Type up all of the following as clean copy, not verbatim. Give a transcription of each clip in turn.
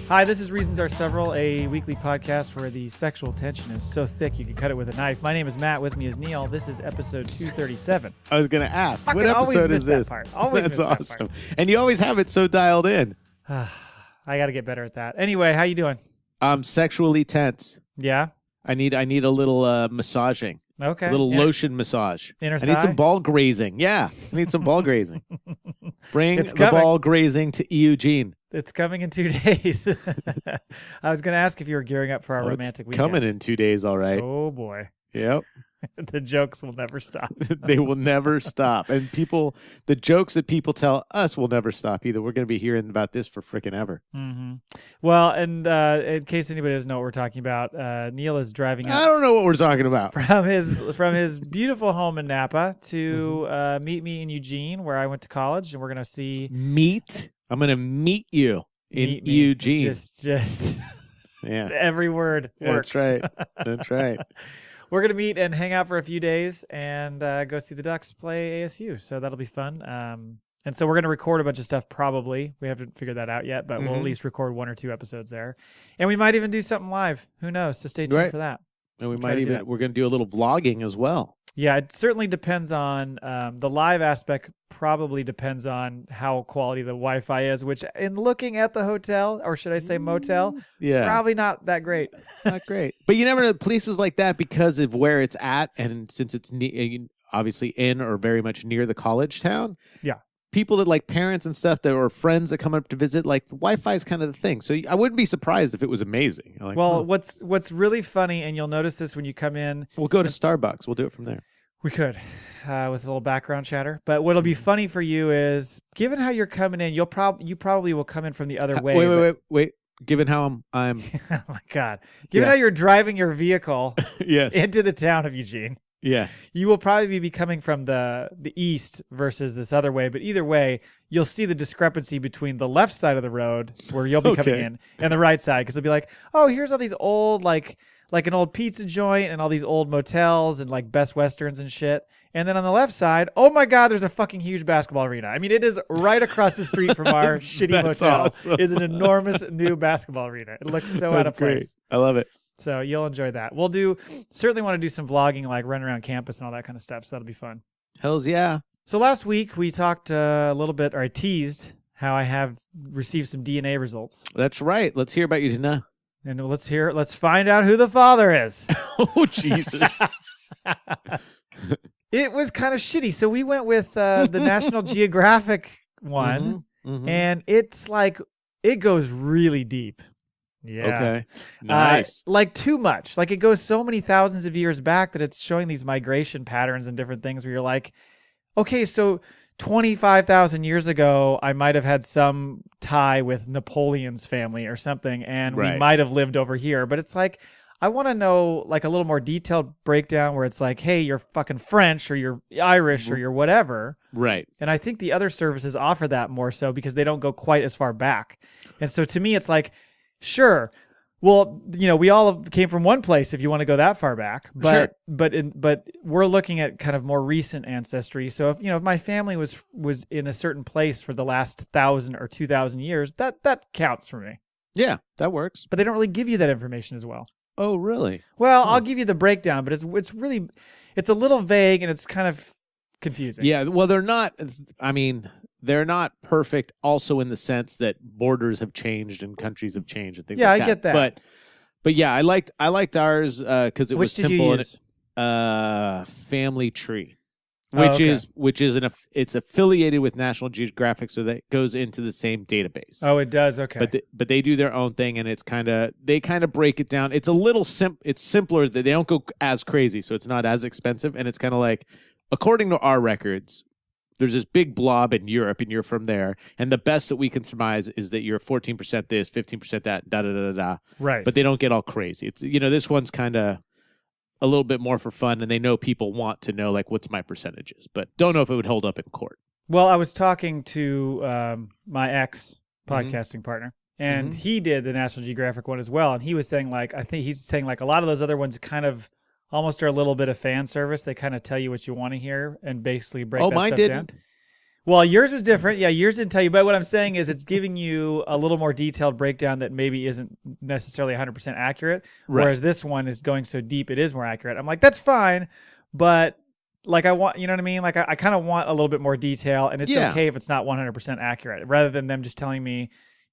Hi, this is Reasons Are Several, a weekly podcast where the sexual tension is so thick you can cut it with a knife. My name is Matt. With me is Neil. This is episode 237. I was going to ask, Fucking what episode always is miss this? that part. Always That's miss that awesome. part. And you always have it so dialed in. I got to get better at that. Anyway, how you doing? I'm sexually tense. Yeah? I need a little massaging. Okay. A little lotion massage. Inner I need thigh? some ball grazing. Yeah, I need some ball grazing. Bring It's the coming. ball grazing to Eugene. It's coming in 2 days. I was going to ask if you were gearing up for our romantic It's weekend. coming in 2 days, all right. Oh, boy. Yep. The jokes will never stop. They will never stop. And the jokes that people tell us will never stop either. We're going to be hearing about this for freaking ever. Mm-hmm. Well, and in case anybody doesn't know what we're talking about, Neil is driving I up don't know what we're talking about. from his beautiful home in Napa to meet me in Eugene, where I went to college, and we're gonna see I'm going to meet you in meet me. Eugene. Just Yeah. every word works. That's right. That's right. We're gonna meet and hang out for a few days and go see the Ducks play ASU. So that'll be fun. And so we're gonna record a bunch of stuff. Probably we haven't figured that out yet, but we'll at least record 1 or 2 episodes there, and we might even do something live. Who knows? So stay tuned for that. And We're going to do a little vlogging as well. Yeah, it certainly depends on the live aspect. Probably depends on how quality the Wi-Fi is. Which, in looking at the hotel, or should I say motel, Yeah. probably not that great. Not great. But you never know places like that because of where it's at. And since it's obviously in or very much near the college town. Yeah. People that like parents and stuff that or friends that come up to visit, like the Wi-Fi is kind of the thing. So I wouldn't be surprised if it was amazing. You're like, Well, what's really funny, and you'll notice this when you come in. we'll go to Starbucks. We'll do it from there. We could, with a little background chatter. But what'll be funny for you is, given how you're coming in, you probably will come in from the other way. Wait. Given how I'm Oh my God! Given how you're driving your vehicle yes. into the town of Eugene. Yeah. You will probably be coming from the east versus this other way, but either way, you'll see the discrepancy between the left side of the road where you'll be coming in and the right side, because it'll be like, oh, here's all these old like an old pizza joint and all these old motels and like Best Westerns and shit. And then on the left side, oh my God, there's a fucking huge basketball arena. I mean, it is right across the street from our shitty That's motel. awesome. Is an enormous new basketball arena. It looks so out of place. Great. I love it. So you'll enjoy that. We'll certainly want to do some vlogging, like run around campus and all that kind of stuff. So that'll be fun. Hells yeah. So last week we talked a little bit, or I teased how I have received some DNA results. That's right. Let's hear about you tonight. And let's find out who the father is. Oh, Jesus. It was kind of shitty. So we went with the National Geographic one, and it's like, it goes really deep. Yeah. Okay. Nice. Like too much. Like it goes so many thousands of years back that it's showing these migration patterns and different things where you're like, okay, so 25,000 years ago, I might have had some tie with Napoleon's family or something, and we might have lived over here. But it's like, I want to know like a little more detailed breakdown where it's like, hey, you're fucking French or you're Irish or you're whatever. Right. And I think the other services offer that more so because they don't go quite as far back. And so to me, it's like, sure. Well, we all came from one place if you want to go that far back, but but we're looking at kind of more recent ancestry. So if my family was in a certain place for the last 1,000 or 2,000 years, that counts for me. Yeah, that works. But they don't really give you that information as well. Oh, really? Well, I'll give you the breakdown, but it's a little vague and it's kind of confusing. Yeah, well, they're not. I mean, they're not perfect also in the sense that borders have changed and countries have changed and things like that. Yeah, I get that. But yeah, I liked ours because it was simple. Which did you use? Family tree, which is it's affiliated with National Geographic, so that goes into the same database. Oh, it does. Okay. But they do their own thing, and it's they kind of break it down. It's a little it's simpler. That they don't go as crazy, so it's not as expensive, and it's kind of like, according to our records, there's this big blob in Europe, and you're from there. And the best that we can surmise is that you're 14% this, 15% that, da-da-da-da-da. Right. But they don't get all crazy. It's this one's kind of a little bit more for fun, and they know people want to know, like, what's my percentages. But don't know if it would hold up in court. Well, I was talking to my ex-podcasting partner, and he did the National Geographic one as well. And he was saying, like, I think he's saying, like, a lot of those other ones kind of almost are a little bit of fan service. They kind of tell you what you want to hear and basically break that stuff down. Oh, mine didn't. Well, yours was different. Yeah, yours didn't tell you. But what I'm saying is it's giving you a little more detailed breakdown that maybe isn't necessarily 100% accurate. Right. Whereas this one is going so deep, it is more accurate. I'm like, that's fine. But like I want, you know what I mean? Like I kind of want a little bit more detail. And it's okay if it's not 100% accurate. Rather than them just telling me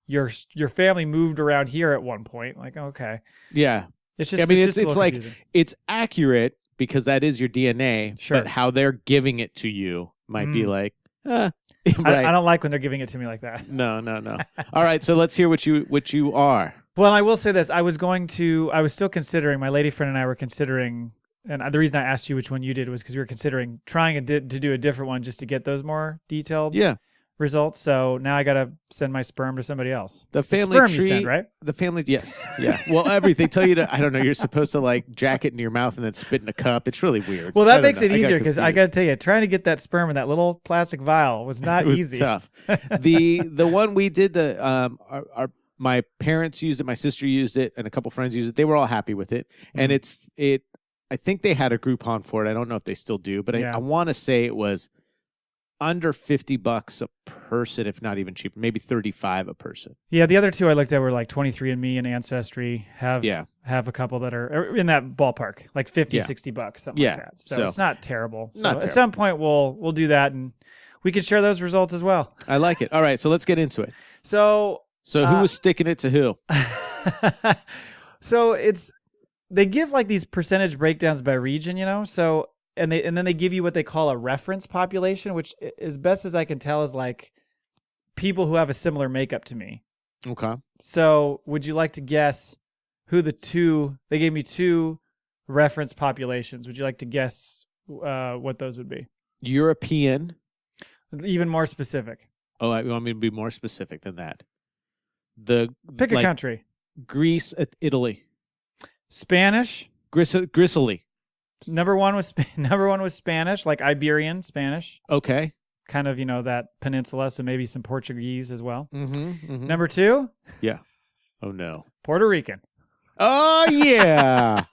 your family moved around here at one point. Like, okay. Yeah. It's just, I mean, it's it's like, it's accurate because that is your DNA. Sure. But how they're giving it to you might be like, right. I don't like when they're giving it to me like that. No. All right, so let's hear what you are. Well, I will say this: I was still considering. My lady friend and I were considering, and the reason I asked you which one you did was because we were considering trying to do a different one just to get those more detailed results. So now I got to send my sperm to somebody else. The family sperm tree, you send, right? The family, yes, yeah. Well, they tell you to. I don't know. You're supposed to like jack it in your mouth and then spit in a cup. It's really weird. Well, that makes it easier because I got to tell you, trying to get that sperm in that little plastic vial was not it was easy. Tough. The one we did, my parents used it, my sister used it, and a couple friends used it. They were all happy with it, and I think they had a Groupon for it. I don't know if they still do, but I want to say it was under $50 a person, if not even cheaper, maybe $35 a person. Yeah, the other two I looked at were like 23andMe and Ancestry have a couple that are in that ballpark, like $50, $60, something like that. So it's not terrible. So at some point we'll do that and we can share those results as well. I like it. All right, so let's get into it. So who was sticking it to who? So they give like these percentage breakdowns by region, you know? So and then they give you what they call a reference population, which as best as I can tell is like people who have a similar makeup to me. Okay. So would you like to guess who they gave me two reference populations. Would you like to guess what those would be? European. Even more specific. Oh, you want me to be more specific than that? Pick a country. Greece, Italy. Spanish. Gristly. Number one was Spanish, like Iberian Spanish. Okay. Kind of, that peninsula, so maybe some Portuguese as well. Mm-hmm, mm-hmm. Number two? Yeah. Oh, no. Puerto Rican. Oh, yeah.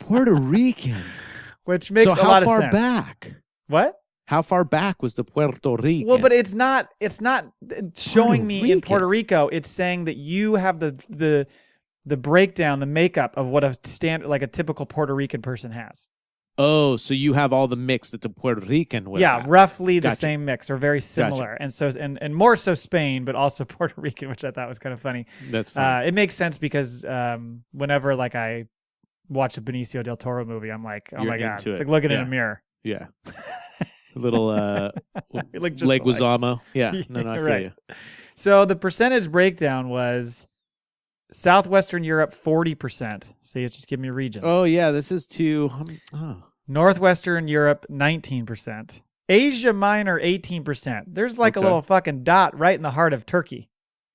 Puerto Rican. Which makes a lot of sense. So how far back? What? How far back was the Puerto Rican? Well, but it's not showing me in Puerto Rico. It's saying that you have the breakdown, the makeup of what a typical Puerto Rican person has. Oh, so you have all the mix that the Puerto Rican would have. Roughly the same mix or very similar. Gotcha. And so and more so Spain, but also Puerto Rican, which I thought was kind of funny. That's funny. It makes sense because whenever I watch a Benicio del Toro movie, I'm like, oh my God. It's like looking in a mirror. Yeah. A little Leguizamo. Yeah. No, I feel you. So the percentage breakdown was Southwestern Europe, 40%. See, it's just giving me regions. Oh, yeah. This is Northwestern Europe, 19%. Asia Minor, 18%. There's a little fucking dot right in the heart of Turkey.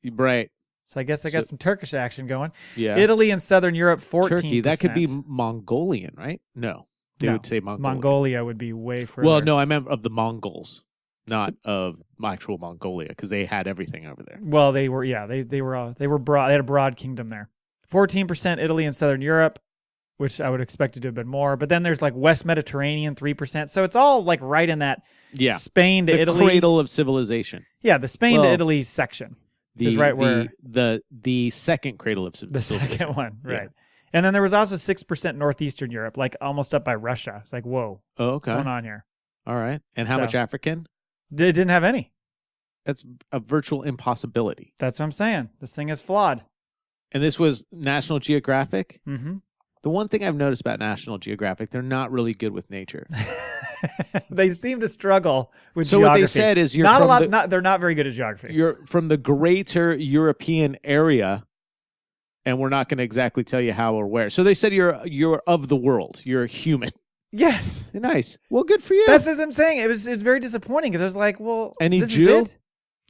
Right. So I guess I got some Turkish action going. Yeah. Italy and Southern Europe, 14%. Turkey, that could be Mongolian, right? No. They would say Mongolian. Mongolia would be way further. Well, no, I meant of the Mongols, not of actual Mongolia, because they had everything over there. Well, they were broad. They had a broad kingdom there. 14% Italy and Southern Europe, which I would expect it to have been more. But then there's West Mediterranean, 3%. So it's all right in that Spain to Italy. The cradle of civilization. Yeah, the Spain to Italy section is right where the second cradle of civilization. The second one, right. Yeah. And then there was also 6% Northeastern Europe, almost up by Russia. It's whoa. Oh, okay. What's going on here? All right. And how much African? It didn't have any. That's a virtual impossibility. That's what I'm saying. This thing is flawed. And this was National Geographic? Mm-hmm. The one thing I've noticed about National Geographic, they're not really good with nature. They seem to struggle with geography. So what they said is they're not very good at geography. You're from the greater European area, and we're not going to exactly tell you how or where. So they said you're of the world. You're a human. Yes. Nice. Well, good for you. That's what I'm saying. It's very disappointing because I was like, well, Any Jew?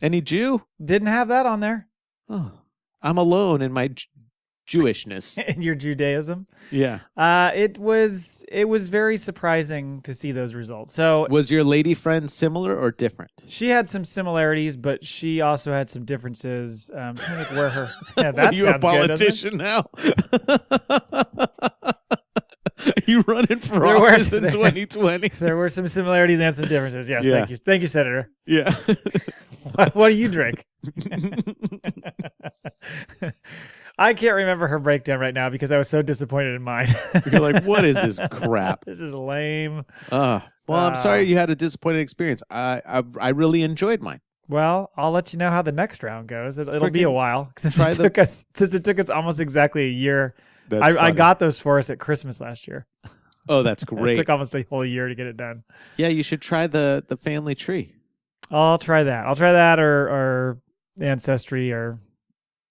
Any Jew? Didn't have that on there. Oh, I'm alone in my Jewishness. In your Judaism. Yeah. It was very surprising to see those results. So was your lady friend similar or different? She had some similarities, but she also had some differences. I'm trying to think where her. Yeah, that you a politician good, now? you running for There were- office in 2020? There were some similarities and some differences. Yes, Yeah. thank you, Senator. Yeah. What do you drink? I can't remember her breakdown right now because I was so disappointed in mine. You're like, what is this crap? This is lame. Well, I'm sorry you had a disappointing experience. I really enjoyed mine. Well, I'll let you know how the next round goes. It'll be a while since try it took us almost exactly a year. I got those for us at Christmas last year. Oh, that's It great. took almost a whole year to get it done. Yeah, you should try the family tree. I'll try that or Ancestry or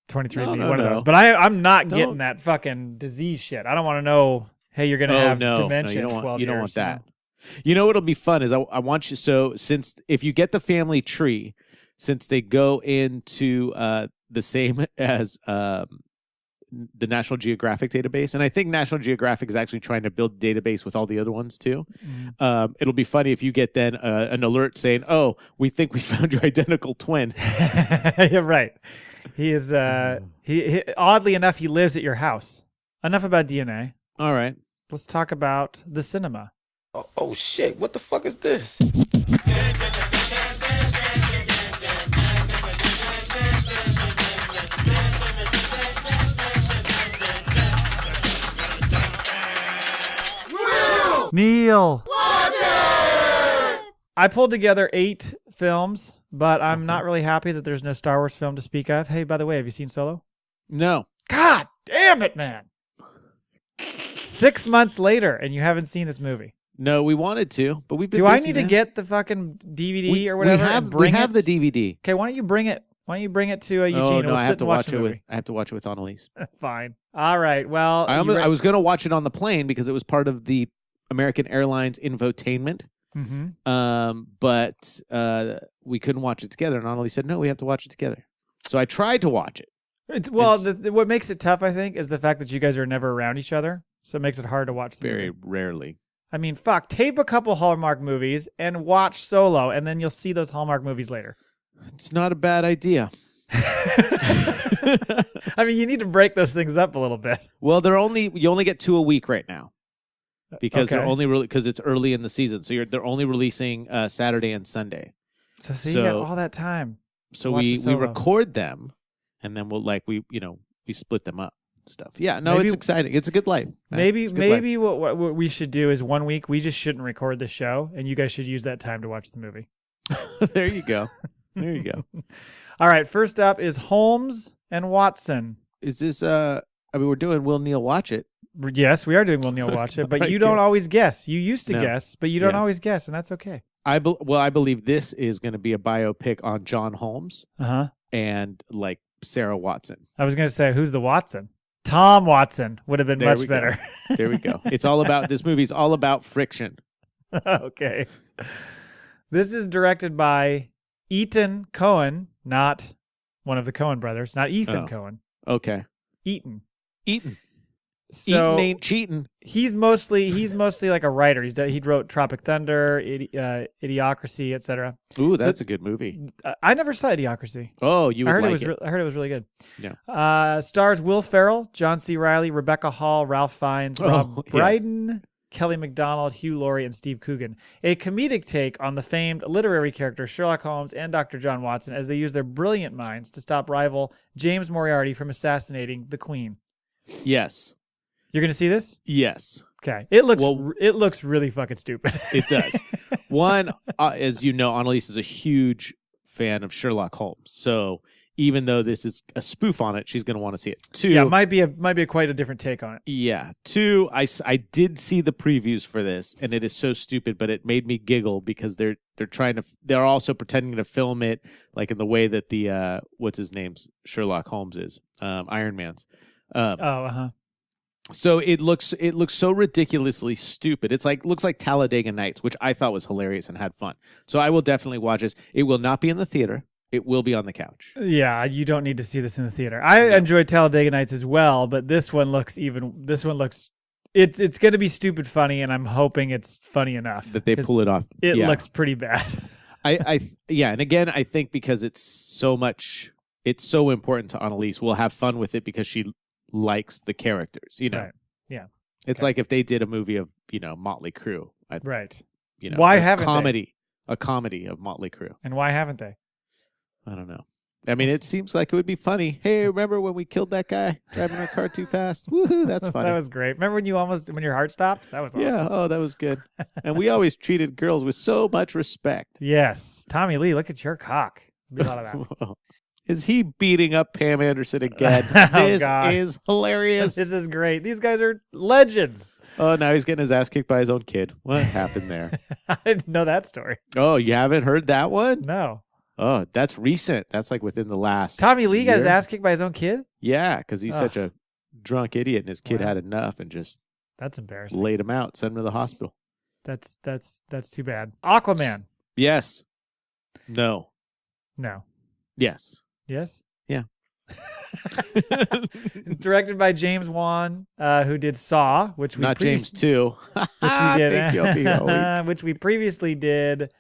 23andMe, one of those. But I'm not getting that fucking disease shit. I don't want to know, hey, you're going to have dementia in 12 years. You don't want that. You know what'll be fun is I want you, so since if you get the family tree, since they go into the same as the National Geographic database, and I think National Geographic is actually trying to build a database with all the other ones too. It'll be funny if you get then an alert saying, "Oh, we think we found your identical twin." Yeah, right. He is. He oddly enough, he lives at your house. Enough about DNA. All right. Let's talk about the cinema. Oh shit! What the fuck is this? Neil. I pulled together 8 films, but I'm not really happy that there's no Star Wars film to speak of. Hey, by the way, have you seen Solo? No. God damn it, man. 6 months later, and you haven't seen this movie. No, we wanted to, but we've been Do I busy, need man. to get the fucking DVD or whatever? We have the DVD. Okay, why don't you bring it? Why don't you bring it to Eugene? Oh and no, we'll I sit have to and watch the it movie. with. I have to watch it with Annalise. Fine. All right. Well, I was going to watch it on the plane because it was part of the American Airlines infotainment. But we couldn't watch it together, and Annalise said, "No, we have to watch it together." So I tried to watch it. What makes it tough, I think, is the fact that you guys are never around each other, so it makes it hard to watch the Very movie. rarely. I mean, fuck, tape a couple Hallmark movies and watch Solo, and then you'll see those Hallmark movies later. It's not a bad idea. I mean, you need to break those things up a little bit. Well, you only get 2 a week right now because Okay. they're only because it's early in the season. So they're only releasing Saturday and Sunday. So you got all that time. So Watch we the Solo. record them, and then we split them up and stuff. Yeah, no, it's exciting. It's a good life. Maybe It's a good life. what we should do is 1 week we just shouldn't record the show, and you guys should use that time to watch the movie. There you go. There you go. All right, first up is Holmes and Watson. Is this we're doing Will Neil Watch It. Yes, we are doing Will Neil Watch It, but Right, you don't good. always guess. You used to No. guess, but you don't Yeah. always guess, and that's okay. I believe this is going to be a biopic on John Holmes Uh-huh. and like Sarah Watson. I was going to say, who's the Watson? Tom Watson would have been There much we go. better. There we go. This movie's all about friction. Okay. This is directed by Ethan Cohen, not one of the Cohen brothers, not Ethan Oh. Cohen. Okay. Eaton. Eaton. So Eaton ain't cheating. he's mostly like a writer. He wrote Tropic Thunder, Idiocracy, etc. Ooh, that's a good movie. I never saw Idiocracy. Oh, you I would heard like it. I heard it was really good. Yeah. Stars Will Ferrell, John C. Reilly, Rebecca Hall, Ralph Fiennes, Rob yes. Brydon, Kelly MacDonald, Hugh Laurie, and Steve Coogan. A comedic take on the famed literary characters Sherlock Holmes and Dr. John Watson as they use their brilliant minds to stop rival James Moriarty from assassinating the Queen. Yes. You're going to see this? Yes. Okay. It looks really fucking stupid. It does. One, as you know, Annalise is a huge fan of Sherlock Holmes. So even though this is a spoof on it, she's going to want to see it. Two, Yeah, might be quite a different take on it. Yeah. Two, I did see the previews for this, and it is so stupid, but it made me giggle because they're also pretending to film it like in the way that the what's his name's Sherlock Holmes is, Iron Man's. So it looks so ridiculously stupid. It's looks like Talladega Nights, which I thought was hilarious and had fun. So I will definitely watch this. It will not be in the theater. It will be on the couch. Yeah, you don't need to see this in the theater. I enjoyed Talladega Nights as well, but this one looks it's going to be stupid funny, and I'm hoping it's funny enough That they pull it off. It Yeah. looks pretty bad. And again, I think because it's so important to Annalise, we'll have fun with it because she likes the characters, Right. Yeah. It's Okay. like if they did a movie of, Motley Crue. Right. a Why haven't they? comedy of Motley Crue. And why haven't they? I don't know. I mean, it seems like it would be funny. Hey, remember when we killed that guy driving our car too fast? Woohoo, that's funny. That was great. Remember when your heart stopped? That was awesome. Yeah, oh, that was good. And we always treated girls with so much respect. Yes. Tommy Lee, look at your cock. Be a lot of that. Is he beating up Pam Anderson again? Oh, This God. is hilarious. This is great. These guys are legends. Oh, now he's getting his ass kicked by his own kid. What happened there? I didn't know that story. Oh, you haven't heard that one? No. Oh, that's recent. That's like within the last Tommy Lee got his year. ass kicked by his own kid? Yeah, because he's Ugh. such a drunk idiot, and his kid Wow. had enough and just That's embarrassing. laid him out, sent him to the hospital. That's too bad. Aquaman. Yes. No. No. Yes. Yes? Yeah. It's directed by James Wan, who did Saw, which we Not James too. which we did, Thank you, I'll be which we previously did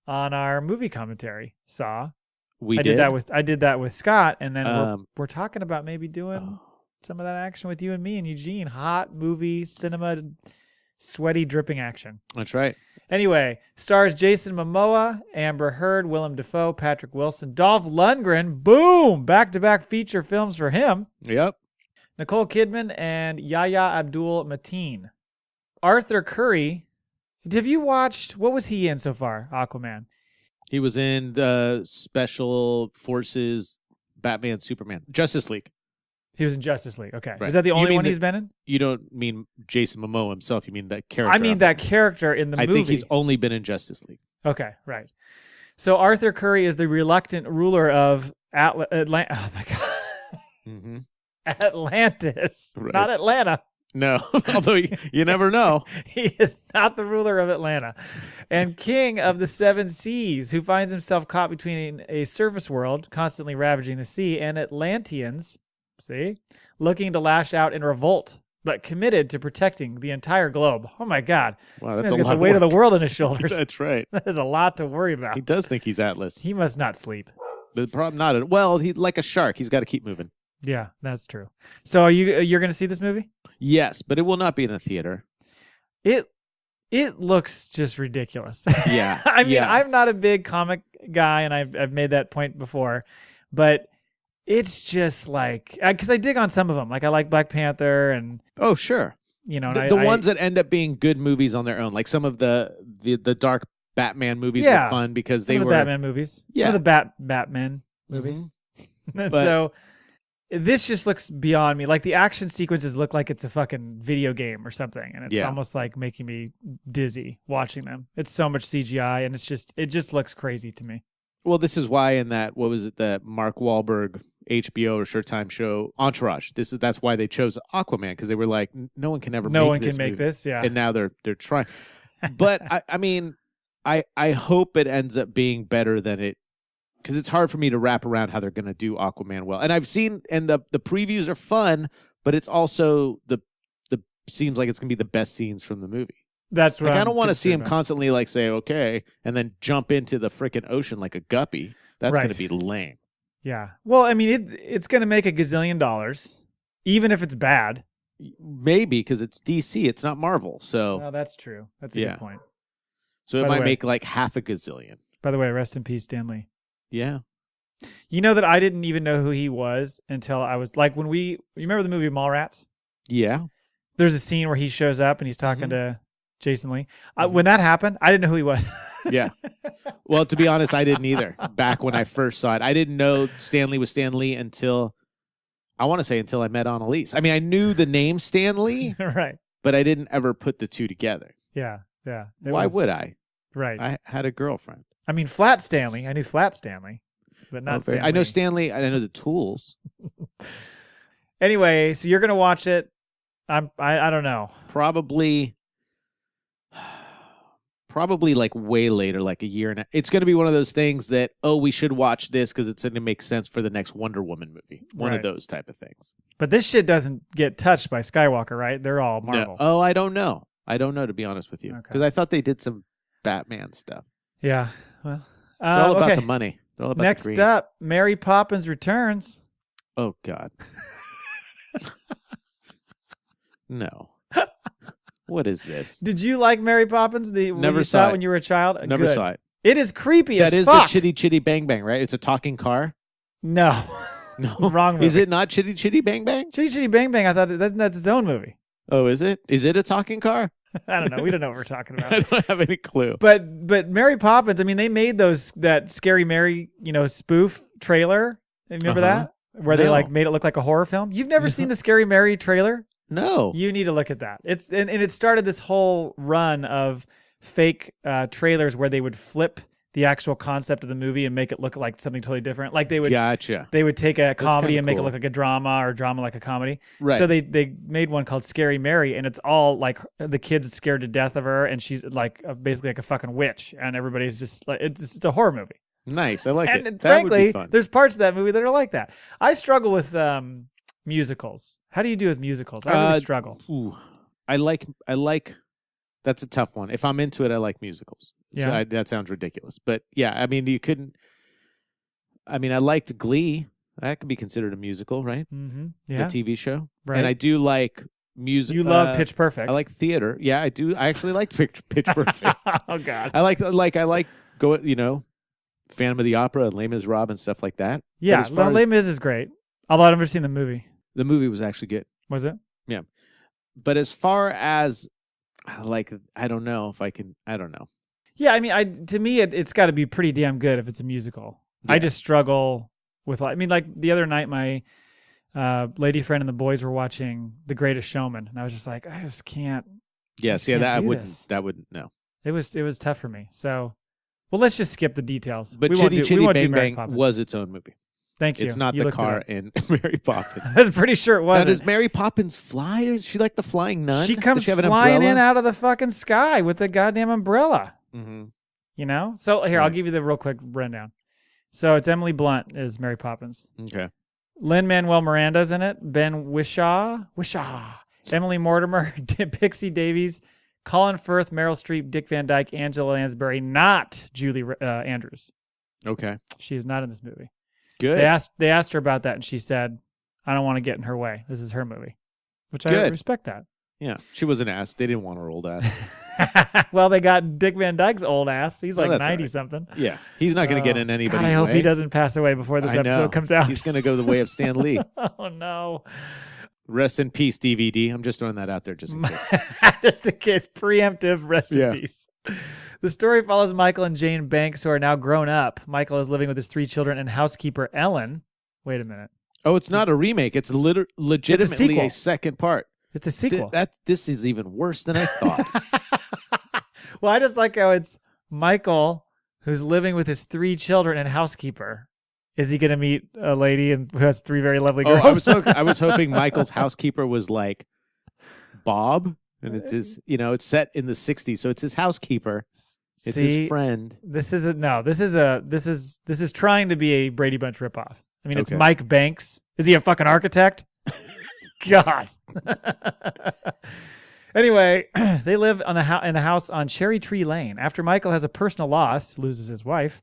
on our movie commentary. Saw. We I did did that with Scott, and then Um, we're talking about maybe doing oh, some of that action with you and me and Eugene. Hot movie, cinema, sweaty, dripping action. that's right. Anyway, stars Jason Momoa, Amber Heard, Willem Dafoe, Patrick Wilson, Dolph Lundgren. Boom! Back-to-back feature films for him. Yep. Nicole Kidman and Yahya Abdul-Mateen. Arthur Curry. Have you watched? What was he in so far? Aquaman. He was in the Special Forces, Batman, Superman, Justice League. He was in Justice League. Okay, Right. is that the You only mean one the- he's been in? You don't mean Jason Momoa himself. You mean that character. I mean that character in the I movie. think he's only been in Justice League. Okay, right. So Arthur Curry is the reluctant ruler of Atlantis. Oh my god, Mm-hmm. Atlantis, Right. not Atlanta. No, although you never know. He is not the ruler of Atlanta, and king of the seven seas, who finds himself caught between a surface world constantly ravaging the sea and Atlanteans. See, looking to lash out in revolt, but committed to protecting the entire globe. Oh my God, Wow, this that's man's a got lot the of weight of the work. world on his shoulders. That's right. That is a lot to worry about. He does think he's Atlas. He must not sleep. The problem, not well. He's like a shark. He's got to keep moving. Yeah, that's true. So you're going to see this movie? Yes, but it will not be in a theater. It looks just ridiculous. Yeah, I mean, yeah. I'm not a big comic guy, and I've made that point before, but it's just like because I dig on some of them. Like I like Black Panther, and Oh, sure. and The ones that end up being good movies on their own, like some of the dark Batman movies Yeah. were fun because some they of the were Batman movies, Yeah. some of the Batman movies. And But- so this just looks beyond me. Like the action sequences look like it's a fucking video game or something, and it's Yeah. almost like making me dizzy watching them. It's so much CGI, and it just looks crazy to me. Well, this is why in that what was it, the Mark Wahlberg HBO or Showtime show Entourage. That's why they chose Aquaman because they were like, no one can ever No make one this can make movie. this, yeah. And now they're trying. But I mean, I hope it ends up being better than it, because it's hard for me to wrap around how they're going to do Aquaman well. And I've seen, and the previews are fun, but it's also the seems like it's going to be the best scenes from the movie. That's what Like, I I'm don't want to see him concerned about. constantly like say okay, and then jump into the freaking ocean like a guppy. That's Right. going to be lame. Yeah. Well, I mean, it's going to make $1 gazillion, even if it's bad. Maybe because it's DC, it's not Marvel. So Oh, that's true. That's a Yeah. good point. so it by the might way- make like half a gazillion. By the way, rest in peace, Stan Lee. Yeah. You know that I didn't even know who he was until I was like when you remember the movie Mallrats? Yeah. There's a scene where he shows up and he's talking Mhm. to Jason Lee. Mhm. When that happened, I didn't know who he was. Yeah. Well, to be honest, I didn't either. Back when I first saw it, I didn't know Stan Lee was Stan Lee until I met Annalise. I mean, I knew the name Stan Lee, Right. but I didn't ever put the two together. Yeah. Yeah. It Why was- would I? Right. I had a girlfriend. I mean, Flat Stanley. I knew Flat Stanley, but not Okay. Stan I know Lee. Stanley. I know the tools. Anyway, so you're gonna watch it. I don't know. Probably like way later, like a year and it's going to be one of those things that, oh, we should watch this because it's going to make sense for the next Wonder Woman movie. One Right. of those type of things. But this shit doesn't get touched by Skywalker, right? They're all No. Marvel. Oh, I don't know. I don't know, to be honest with you, Okay. because I thought they did some Batman stuff. Yeah. Well, They're all about okay. the money. They're all about the Next green. up, Mary Poppins Returns. Oh God. No. What is this? Did you like Mary Poppins? When you saw it when you were a child? Never Good. saw it. It is creepy as That is fuck. the Chitty Chitty Bang Bang, right? It's a talking car. No. No, Wrong movie. Is it not Chitty Chitty Bang Bang? Chitty Chitty Bang Bang, I thought that's its own movie. Oh, is it? Is it a talking car? I don't know. We don't know what we're talking about. I don't have any clue. But Mary Poppins, I mean, they made that Scary Mary, spoof trailer. Remember that? Where they like made it look like a horror film. You've never seen the Scary Mary trailer? No. You need to look at that. It's and it started this whole run of fake trailers where they would flip the actual concept of the movie and make it look like something totally different. Like they would They would take a comedy and make it look like a drama or drama like a comedy. Right. So they made one called Scary Mary, and it's all like the kids scared to death of her, and she's like basically like a fucking witch, and everybody's just like it's a horror movie. Nice. I like it. And That frankly, would be fun. there's parts of that movie that are like that. I struggle with musicals. How do you do with musicals? I really struggle. Ooh, I like. That's a tough one. If I'm into it, I like musicals. Yeah. So that sounds ridiculous, but yeah, I mean, you couldn't. I mean, I liked Glee. That could be considered a musical, right? Mm-hmm. A Yeah. TV show. Right. And I do like music. You love Pitch Perfect. I like theater. Yeah, I do. I actually like Pitch Perfect. Oh God. I like go. Phantom of the Opera and Les Miserables and stuff like that. Yeah, But as far as- Les Mis is great. Although I've never seen the movie. the movie was actually good. Was it? But as far as I don't know if I can. I don't know. Yeah, I mean, to me, it's got to be pretty damn good if it's a musical. I Yeah. just struggle with. I mean, like the other night, my lady friend and the boys were watching The Greatest Showman, and I was just like, I just can't. Yes, can't yeah, do that wouldn't. this. That wouldn't. No. It was tough for me. So, well, let's just skip the details. But We won't Chitty do- we Chitty won't do Bang Mary Bang Poppins. was its own movie. Thank you. It's not You the looked it car up. in Mary Poppins. I was pretty sure it Now, wasn't. does Mary Poppins fly? Is she like the flying nun? She Does comes she have an flying umbrella? in out of the fucking sky with the goddamn umbrella. Mm-hmm. So here, I'll Right. give you the real quick rundown. So it's Emily Blunt is Mary Poppins. Okay. Lin-Manuel Miranda's in it. Ben Whishaw, Emily Mortimer, Pixie Davies, Colin Firth, Meryl Streep, Dick Van Dyke, Angela Lansbury, not Julie Andrews. Okay. She is not in this movie. Good. They asked her about that, and she said, "I don't want to get in her way. This is her movie," which I Good. respect that. Yeah. She was an ass. They didn't want her old ass. Well, they got Dick Van Dyke's old ass. He's like that's all 90 right. something. Yeah. He's not going to get in anybody's God, I hope way. he doesn't pass away before this I know. episode comes out. He's going to go the way of Stan Lee. Oh no. Rest in peace, DVD. I'm just throwing that out there just in case. Just in case, preemptive rest Yeah. in peace. The story follows Michael and Jane Banks, who are now grown up. Michael is living with his 3 children and housekeeper Ellen. Wait a minute. Oh, it's not a remake. It's legitimately sequel. a second part. It's a sequel. This is even worse than I thought. Well, I just like how it's Michael who's living with his 3 children and housekeeper. Is he going to meet a lady who has 3 very lovely Oh, girls? I was hoping Michael's housekeeper was like Bob, and it's his. It's set in the '60s, so it's his housekeeper. It's See, his friend. This is this is trying to be a Brady Bunch ripoff. I mean, it's Okay. Mike Banks. Is he a fucking architect? God. Anyway, they live in a house on Cherry Tree Lane. After Michael has a personal loss, loses his wife,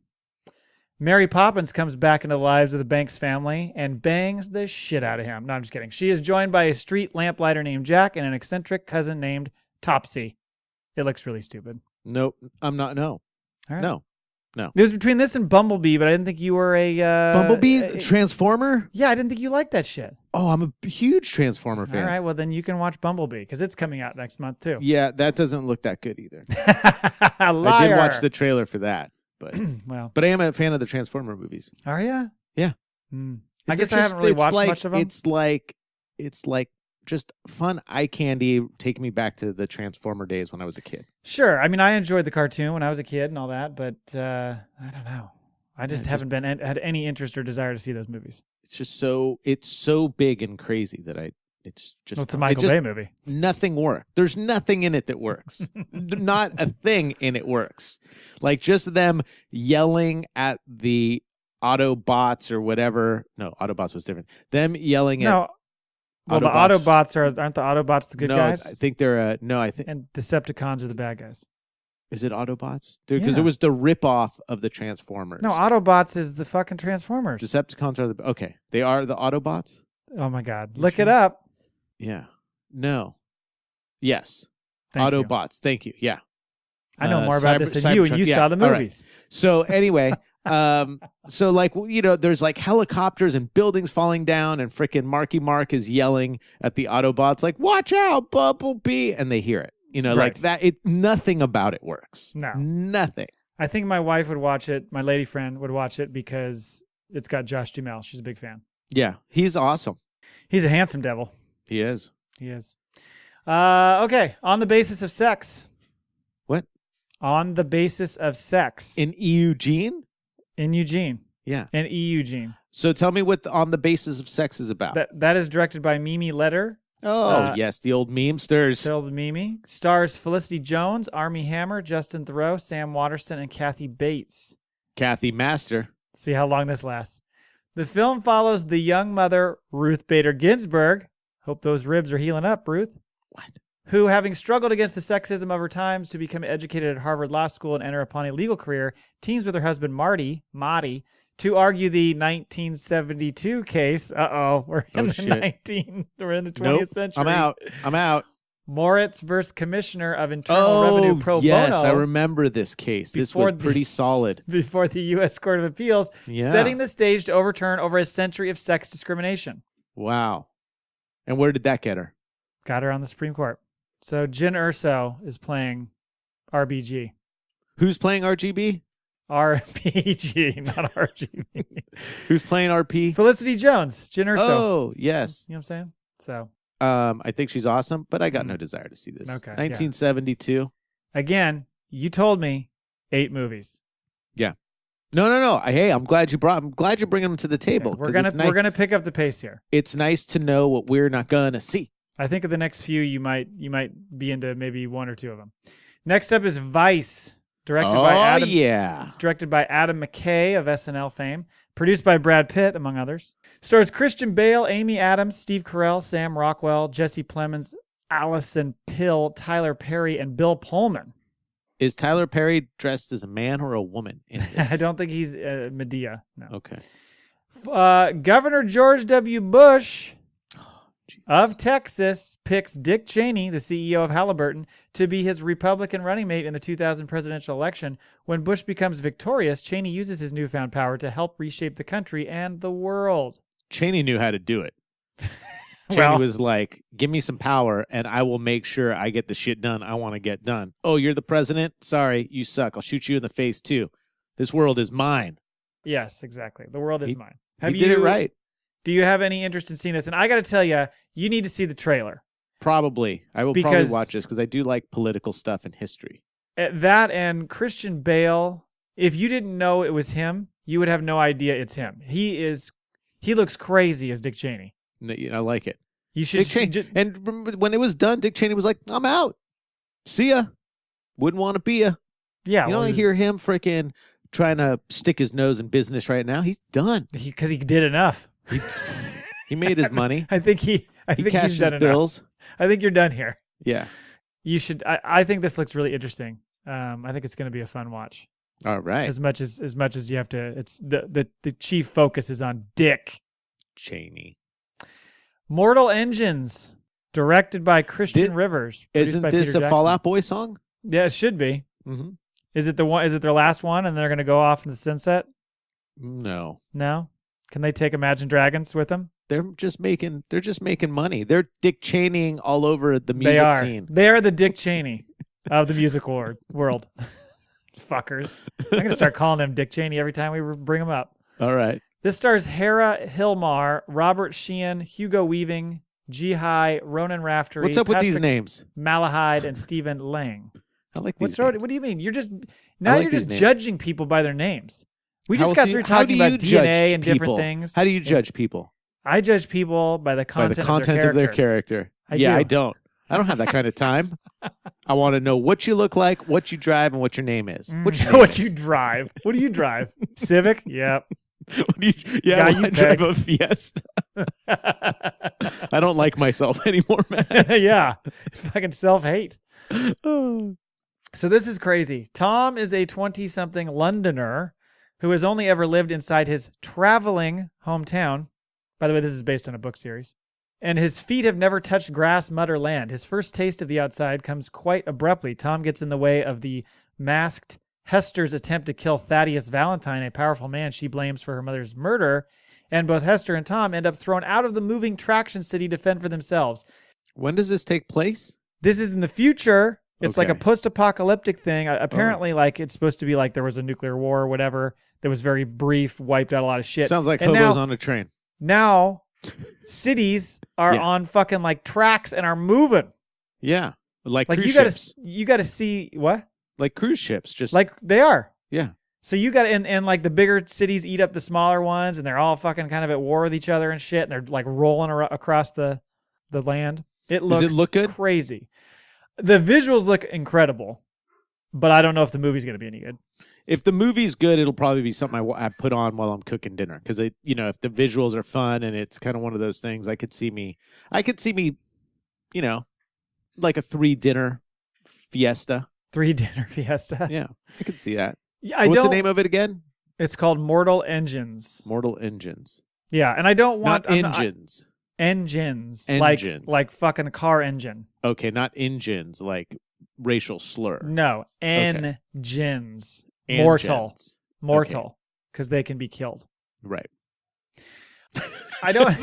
Mary Poppins comes back into the lives of the Banks family and bangs the shit out of him. No, I'm just kidding. She is joined by a street lamplighter named Jack and an eccentric cousin named Topsy. It looks really stupid. Nope, I'm not. No, All right. no. It was between this and Bumblebee, but I didn't think you were a... Bumblebee, Transformer. Yeah, I didn't think you liked that shit. Oh, I'm a huge Transformer fan. All right, well, then you can watch Bumblebee, because it's coming out next month, too. Yeah, that doesn't look that good either. Liar. I did watch the trailer for that, but Well, I am a fan of the Transformer movies. are you? Yeah. I guess I haven't really watched much of them. It's like just fun eye candy. Take me back to the Transformer days when I was a kid. Sure. I mean, I enjoyed the cartoon when I was a kid and all that, but I don't know. I just haven't had any interest or desire to see those movies. It's just so big and crazy that it's just Well, it's a Michael Bay movie. Nothing works. There's nothing in it that works. Not a thing in it works. Like just them yelling at the Autobots or whatever. No, Autobots was different. Them yelling at Well, the Autobots aren't the Autobots the good guys? I think they're I think And Decepticons are the bad guys. is it Autobots? Because Yeah. it was the ripoff of the Transformers. No, Autobots is the fucking Transformers. Decepticons are okay. They are the Autobots. Oh my God. You Look sure? it up. Yeah. No. Yes. Thank you. Autobots. Thank you. Yeah. I know more about this than you, and you saw the all right. movies. So anyway, so like, there's like helicopters and buildings falling down, and frickin' Marky Mark is yelling at the Autobots like, "Watch out, Bumblebee!" And they hear it. Right. Like that. Nothing about it works. No. Nothing. I think my wife would watch it. My lady friend would watch it because it's got Josh Duhamel. She's a big fan. Yeah, he's awesome. He's a handsome devil. He is. He is. Okay. On the basis of sex. What? On the basis of sex. In Eugene? In Eugene. Yeah. In Eugene. So tell me what On the Basis of Sex is about. That is directed by Mimi Leder. Oh, yes, the old memesters. Still the Mimi. Stars Felicity Jones, Armie Hammer, Justin Theroux, Sam Waterston, and Kathy Bates. Kathy Master. See how long this lasts. The film follows the young mother, Ruth Bader Ginsburg. Hope those ribs are healing up, Ruth. What? Who, having struggled against the sexism of her times to become educated at Harvard Law School and enter upon a legal career, teams with her husband, Marty, to argue the 1972 case. We're in the 20th century. I'm out. Moritz versus Commissioner of Internal Revenue Pro Bono. Yes, I remember this case. This was pretty solid. Before the U.S. Court of Appeals, setting the stage to overturn over a century of sex discrimination. Wow. And where did that get her? Got her on the Supreme Court. So Jyn Erso is playing RBG. Who's playing RGB? RPG, not RGB. Who's playing RP? Felicity Jones, Jyn Erso. Oh, yes. You know what I'm saying? So, I think she's awesome, but I got no desire to see this. Okay. 1972. Again, you told me 8 movies. Yeah. No. Hey, I'm glad you're bringing them to the table. Okay. We're gonna pick up the pace here. It's nice to know what we're not gonna see. I think of the next few, you might be into maybe 1 or 2 of them. Next up is Vice. Directed by Adam. Yeah. It's directed by Adam McKay of SNL fame. Produced by Brad Pitt, among others. Stars Christian Bale, Amy Adams, Steve Carell, Sam Rockwell, Jesse Plemons, Allison Pill, Tyler Perry, and Bill Pullman. Is Tyler Perry dressed as a man or a woman in this? I don't think he's Medea. No. Okay. Governor George W. Bush of Texas picks Dick Cheney, the CEO of Halliburton, to be his Republican running mate in the 2000 presidential election. When Bush becomes victorious, Cheney uses his newfound power to help reshape the country and the world. Cheney knew how to do it. Cheney was like, give me some power and I will make sure I get the shit done I want to get done. Oh, you're the president? Sorry, you suck. I'll shoot you in the face too. This world is mine. Yes, exactly. The world is mine. He did it right. Do you have any interest in seeing this? And I got to tell you, you need to see the trailer. Probably. I will probably watch this because I do like political stuff and history. That and Christian Bale, if you didn't know it was him, you would have no idea it's him. He looks crazy as Dick Cheney. I like it. You should. Dick Cheney. And when it was done, Dick Cheney was like, I'm out. See ya. Wouldn't want to be ya. Yeah. You don't hear him freaking trying to stick his nose in business right now. He's done. Because he did enough. He made his money. I think he cashed he's done his bills. Enough. I think you're done here. Yeah. You should. I think this looks really interesting. I think it's going to be a fun watch. All right. As much as you have to. It's the chief focus is on Dick Cheney. Mortal Engines, directed by Christian Rivers. Isn't this a Fall Out Boy song? Yeah, it should be. Mm-hmm. Is it the one? Is it their last one, and they're going to go off in the sunset? No. No. Can they take Imagine Dragons with them? They're just making money. They're Dick Cheneying all over the music scene. They are the Dick Cheney of the music world. Fuckers. I'm going to start calling them Dick Cheney every time we bring them up. All right. This stars Hera Hilmar, Robert Sheehan, Hugo Weaving, Jihai, Ronan Raftery. What's up with these names? Malahide and Stephen Lang. I like these names. What do you mean? You're just judging people by their names. We just got through how talking about DNA and different things. How do you judge people? I judge people by the content of their character. I don't. I don't have that kind of time. I want to know what you look like, what you drive, and what your name is. What you drive? What do you drive? Civic? Yep. I drive a Fiesta. I don't like myself anymore, man. Yeah. Fucking self-hate. So this is crazy. Tom is a 20-something Londoner who has only ever lived inside his traveling hometown. By the way, this is based on a book series. and his feet have never touched grass, mud, or land. His first taste of the outside comes quite abruptly. Tom gets in the way of the masked Hester's attempt to kill Thaddeus Valentine, a powerful man she blames for her mother's murder, and both Hester and Tom end up thrown out of the moving traction city to fend for themselves. When does this take place? This is in the future. It's like a Okay. post-apocalyptic thing. Apparently, like it's supposed to be like there was a nuclear war or whatever that was very brief, wiped out a lot of shit. Sounds like And hobos on a train. Now, cities are Yeah. on fucking like tracks and are moving. Yeah. Like Like cruise you ships. gotta see what? Like cruise ships. Just Like they are. yeah. So you got and like the bigger cities eat up the smaller ones, and they're all fucking kind of at war with each other and shit, and they're like rolling across the land. It looks Does it look good? crazy. The visuals look incredible, but I don't know if the movie's gonna be any good. If the movie's good, it'll probably be something I put on while I'm cooking dinner. Because if the visuals are fun and it's kind of one of those things, I could see me, like a 3-dinner fiesta. 3-dinner fiesta. Yeah, I could see that. Yeah, What's the name of it again? It's called Mortal Engines. Mortal Engines. Yeah, and I don't want Not engines. engines. Engines. Like fucking car engine. Okay, not engines like racial slur. No, Okay. engines. Engines. Mortal. Because they can be killed. Right. I don't.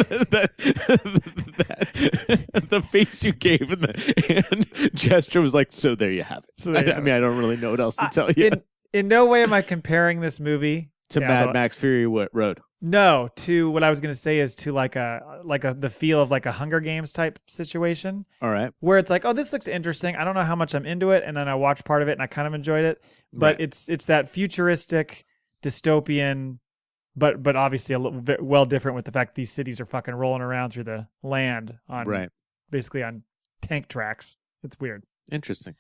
The face you gave and the hand gesture was like, so there you have it. So there you I have mean, I don't really know what else to tell you. In no way am I comparing this movie To yeah, Mad but- Max Fury Road. No, to what I was going to say is to like the feel of like a Hunger Games type situation All right. where it's like, oh, this looks interesting. I don't know how much I'm into it, and then I watched part of it and I kind of enjoyed it. But Right. it's that futuristic dystopian, but obviously a little bit well different with the fact that these cities are fucking rolling around through the land on Right. basically on tank tracks. It's weird. Interesting.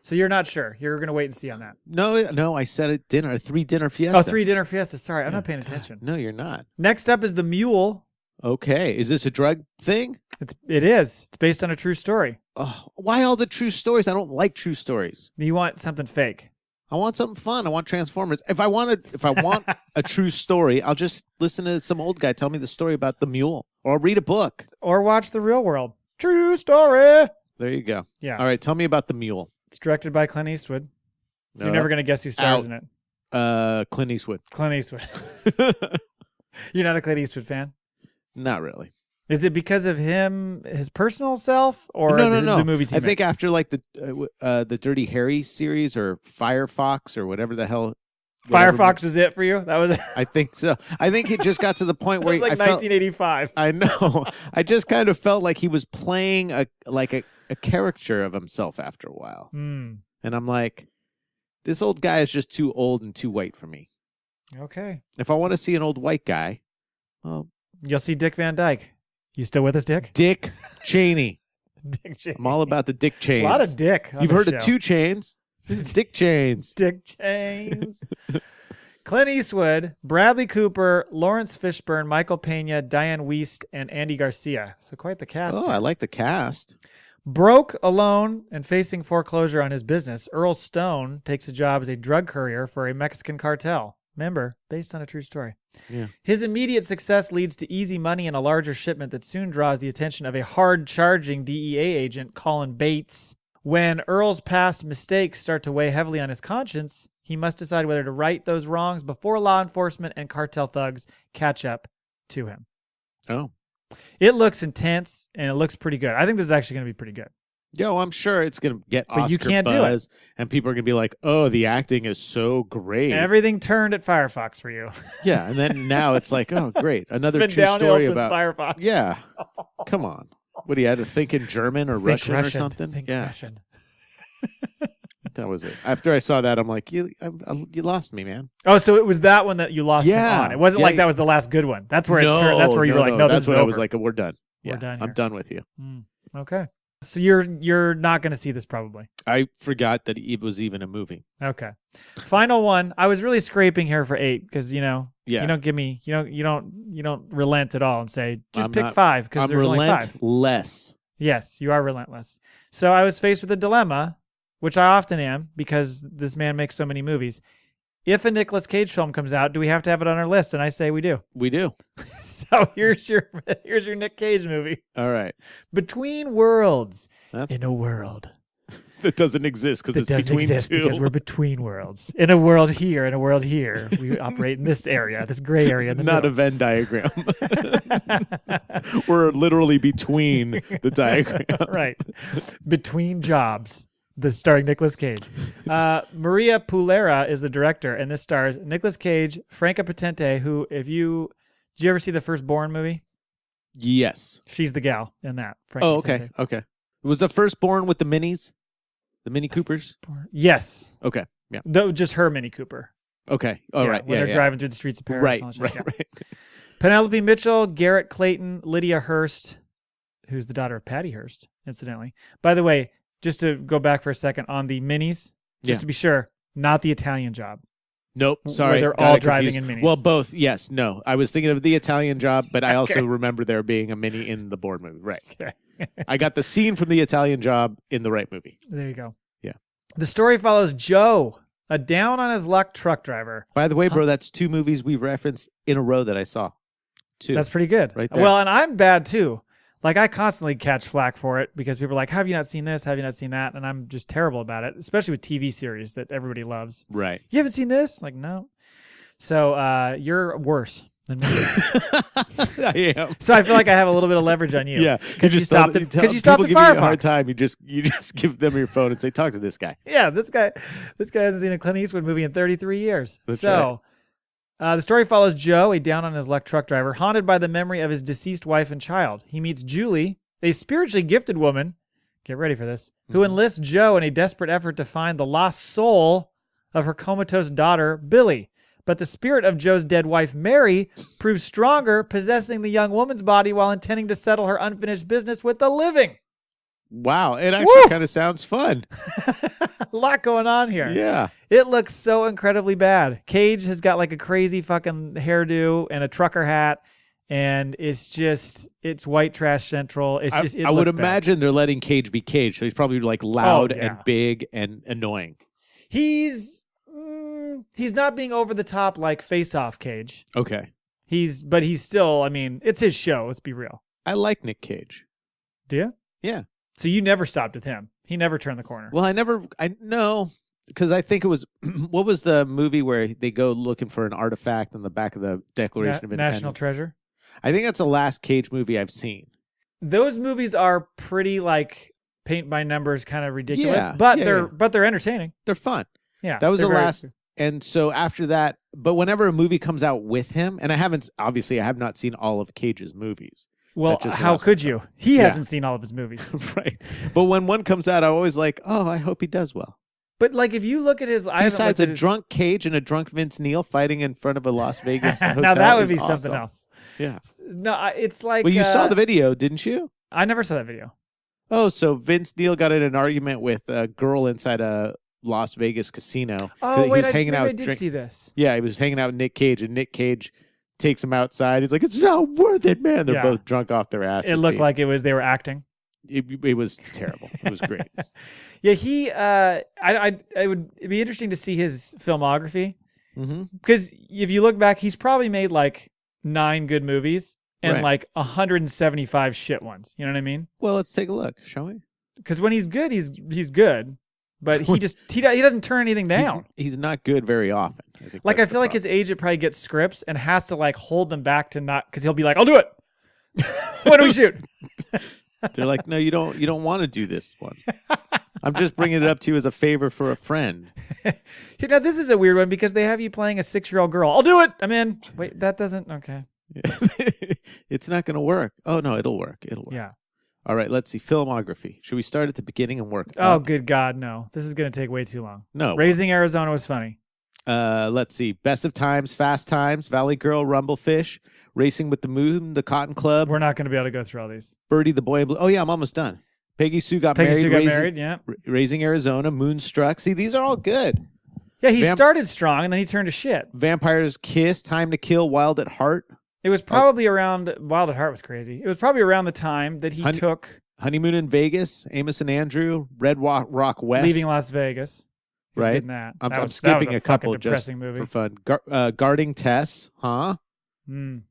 So you're not sure. You're going to wait and see on that. No, I said it dinner, a 3-dinner fiesta. Oh, 3-dinner fiesta. Sorry, I'm Yeah, not paying God, attention. No, you're not. Next up is The Mule. Okay. Is this a drug thing? It is. It's based on a true story. Oh, why all the true stories? I don't like true stories. You want something fake. I want something fun. I want Transformers. If I want a true story, I'll just listen to some old guy tell me the story about the mule, or I'll read a book. Or watch The Real World. True story. There you go. Yeah. All right. Tell me about the mule. It's directed by Clint Eastwood. You're never going to guess who stars in it. Clint Eastwood. Clint Eastwood. You're not a Clint Eastwood fan? Not really. Is it because of him, his personal self, or No. the movies he I think made? after like the Dirty Harry series or Firefox or whatever the hell. Firefox was it for you? That was, I think so. I think it just got to the point that where was like I felt. 1985. I know. I just kind of felt like he was playing a caricature of himself after a while, Hmm. and I'm like, this old guy is just too old and too white for me. Okay. If I want to see an old white guy, well, You'll see Dick Van Dyke. You still with us, Dick? Dick Cheney. Dick Cheney. I'm all about the Dick A Chains. lot of Dick. on You've the heard show. of 2 Chains. This is Dick Chains. Dick Chains. Clint Eastwood, Bradley Cooper, Lawrence Fishburne, Michael Pena, Diane Wiest, and Andy Garcia. So quite the cast. Oh, I like the cast. Broke, alone, and facing foreclosure on his business, Earl Stone takes a job as a drug courier for a Mexican cartel. Remember, based on a true story. Yeah. His immediate success leads to easy money and a larger shipment that soon draws the attention of a hard-charging DEA agent, Colin Bates. When Earl's past mistakes start to weigh heavily on his conscience, he must decide whether to right those wrongs before law enforcement and cartel thugs catch up to him. Oh. It looks intense, and it looks pretty good. I think this is actually going to be pretty good. Yo, I'm sure it's going to get But Oscar you can't do it. buzz, and people are going to be like, oh, the acting is so great. Everything turned at Firefox for you. Yeah, and then now it's like, oh, great. Another It's been true downhill story since about... Firefox. Yeah. Come on. What, do you had to think in German or Think Russian or something? Think Yeah, Russian. that was it. After I saw that, I'm like, you lost me, man. Oh, so it was that one that you lost him Yeah. on. It wasn't Yeah, like that was the last good one. That's where it turned. That's where you were like, no, this that's is when I over. was like, we're done. We're Yeah, done I'm here. done with you. Okay. So you're not going to see this probably. I forgot that it was even a movie. Okay. Final one. I was really scraping here for 8 because you don't give me you don't relent at all and say just I'm pick not- 5 because I'm there's only 5. relentless. Yes, you are relentless. So I was faced with a dilemma, which I often am because this man makes so many movies. if a Nicolas Cage film comes out, do we have to have it on our list? And I say we do. We do. So here's your Nick Cage movie. All right. Between Worlds. That's In a world that doesn't exist because it's between two. Because we're between worlds. In a world here, in a world here. We operate in this area, this gray area. It's not a Venn diagram. We're literally between the diagram. Right. Between jobs. Starring Nicolas Cage. Maria Pulera is the director, and this stars Nicolas Cage, Franca Potente, who, did you ever see the first Bourne movie? Yes. She's the gal in that. Franca Oh, okay. Potente. Okay. Was the firstborn with the minis? The Mini Coopers? Yes. Okay. Yeah. Just her Mini Cooper. Okay. All right. When they're driving through the streets of Paris. Right. And all that Right. shit. Right. Penelope Mitchell, Garrett Clayton, Lydia Hurst, who's the daughter of Patty Hearst, incidentally. By the way, just to go back for a second on the minis, just to be sure, not the Italian Job. Nope. Sorry. Where they're Got all it driving confused. in minis. Well, both. Yes. No. I was thinking of the Italian Job, but I also remember there being a mini in the Bourne movie. Right. Okay. I got the scene from the Italian Job in the right movie. There you go. Yeah. The story follows Joe, a down on his luck truck driver. By the way, bro, that's 2 movies we referenced in a row that I saw. 2. That's pretty good. Right there. Well, and I'm bad too. Like, I constantly catch flack for it because people are like, have you not seen this? Have you not seen that? And I'm just terrible about it, especially with TV series that everybody loves. Right. You haven't seen this? Like, no. So you're worse than me. I am. So I feel like I have a little bit of leverage on you. Yeah. Because you stopped the people Firefox. give you a hard time. You just give them your phone and say, talk to this guy. Yeah, this guy hasn't seen a Clint Eastwood movie in 33 years. That's so the story follows Joe, a down on his luck truck driver, haunted by the memory of his deceased wife and child. He meets Julie, a spiritually gifted woman, get ready for this, who enlists Joe in a desperate effort to find the lost soul of her comatose daughter, Billy. But the spirit of Joe's dead wife, Mary, proves stronger, possessing the young woman's body while intending to settle her unfinished business with the living. Wow. It actually kind of sounds fun. A lot going on here. Yeah. It looks so incredibly bad. Cage has got like a crazy fucking hairdo and a trucker hat, and it's white trash central. It's just, I would imagine they're letting Cage be Cage, so he's probably like loud and big and annoying. He's not being over the top like Face Off Cage. Okay. But he's still, I mean, it's his show. Let's be real. I like Nick Cage. Do you? Yeah. So you never stopped with him. He never turned the corner. Well, no, because I think it was, what was the movie where they go looking for an artifact on the back of the Declaration of Independence? National Treasure. I think that's the last Cage movie I've seen. Those movies are pretty like paint by numbers, kind of ridiculous, Yeah, but yeah. they're entertaining. They're fun. Yeah. That was the they're last. And so after that, but whenever a movie comes out with him, and I have not seen all of Cage's movies. Well, how could you? He hasn't seen all of his movies. Right. But when one comes out, I'm always like, oh, I hope he does well. But like, if you look at his, besides a drunk Cage and a drunk Vince Neil fighting in front of a Las Vegas hotel, now that would is be awesome. something else. Yeah. No, it's like. Well, you saw the video, didn't you? I never saw that video. Oh, so Vince Neil got in an argument with a girl inside a Las Vegas casino. Oh, wait, I did see this. Yeah, he was hanging out with Nick Cage, and Nick Cage takes him outside. He's like, "It's not worth it, man." They're both drunk off their asses. It looked like they were acting. It was terrible. It was great. Yeah, it would be interesting to see his filmography because if you look back, he's probably made like 9 good movies and like 175 shit ones. You know what I mean? Well, let's take a look, shall we? Because when he's good, he's good, but he doesn't turn anything down. He's not good very often. I feel like his agent probably gets scripts and has to like hold them back to not, because he'll be like, "I'll do it." When do we shoot? They're like, "No, you don't want to do this one. I'm just bringing it up to you as a favor for a friend." Now this is a weird one because they have you playing a 6-year-old girl. I'll do it. I'm in. Wait, that doesn't. Okay. It's not going to work. Oh no, it'll work. It'll work. Yeah. All right, let's see. Filmography. Should we start at the beginning and work Oh, up? good God, no. This is going to take way too long. No. Raising Arizona was funny. Let's see. Best of Times, Fast Times, Valley Girl, Rumblefish, Racing with the Moon, The Cotton Club. We're not going to be able to go through all these. Birdie the Boy in Blue. Oh, yeah, I'm almost done. Peggy Sue Got Peggy Married. Sue got married, yeah. Raising Arizona, Moonstruck. See, these are all good. Yeah, he started strong and then he turned to shit. Vampires Kiss, Time to Kill, Wild at Heart. It was probably around, Wild at Heart was crazy. It was probably around the time that he took... Honeymoon in Vegas, Amos and Andrew, Red Rock West. Leaving Las Vegas. He was right? good in that. I'm That was skipping a a couple fucking just depressing movie. for fun. Guarding Tess, huh? Mm.